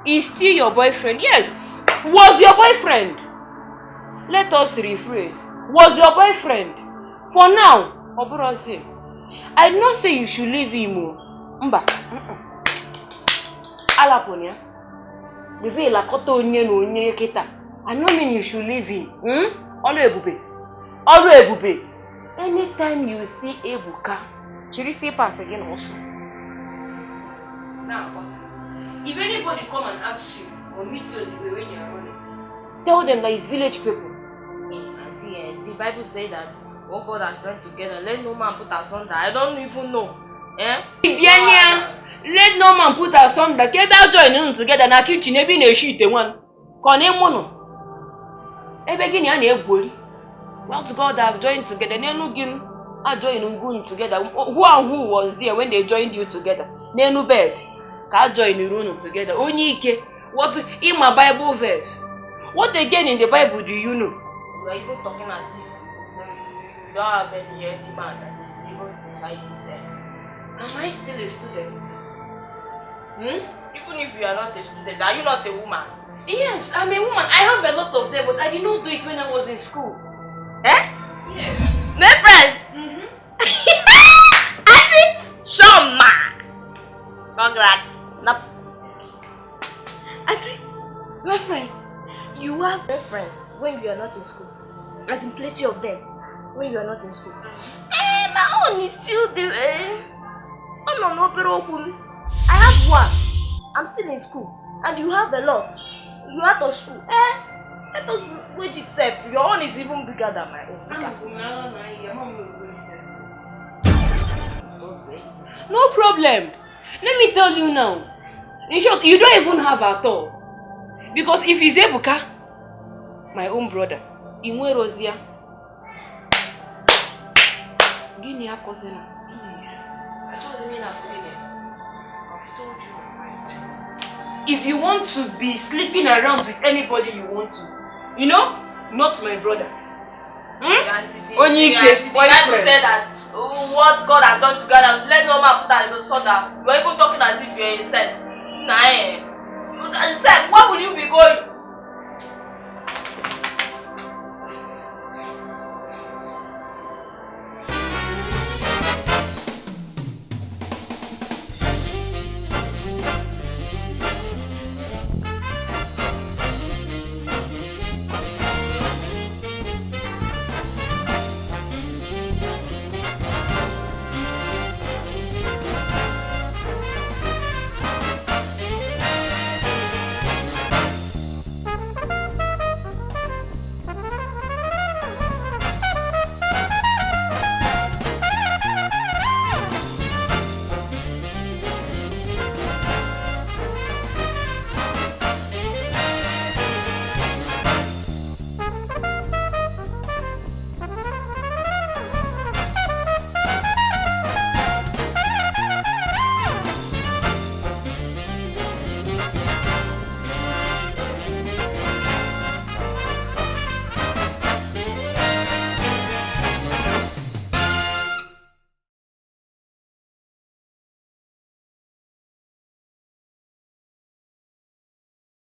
Is still your boyfriend? Yes. Was your boyfriend? Let us rephrase. Was your boyfriend? For now. I did not say you should leave him. Mba. Alaponia. The veil la koto onye no onye kita. I don't mean you should leave him. Olu Ebube. Anytime you see Ebuka, Chirisi pass again also. Now, if anybody come and ask you or meet you the way when you are running, tell them that it's village people. The Bible says that what God has joined together, let no man put asunder. I don't even know. Let no man put asunder. Keba join them together na kitchen ebi na sheet one. Kone mono. Ebe gini ana egbori. What God have joined together. Nenu gin a join ungun together. Who and who was there when they joined you together? Nenu bed. Ka join room together. Only ike. What in my Bible verse? What again in the Bible do you know? You are even talking as if you don't have any man that is able to decide with them. Am I still a student? Even if you are not a student, are you not a woman? Yes, I'm a woman. I have a lot of them, but I did not do it when I was in school. Eh? Yes. My friends? Auntie Shoma! Congrats. Auntie, my friends, you have reference when you are not in school. As in plenty of them when you are not in school. My own is still there. I have one. I'm still in school. And you have a lot. You are out of school. Let us wage it safe. Your own is even bigger than my own. No problem. Let me tell you now. In short, you don't even have at all. Because if it's Ebuka, my own brother, Inwe Rosia, give me a cousin, please. I just mean I've told you. If you want to be sleeping around with anybody you want to, you know, not my brother. Only boyfriend said that what God has done together, let no man put that in the sun that you're even talking as if you're a saint. Nah, saint, where will you be going?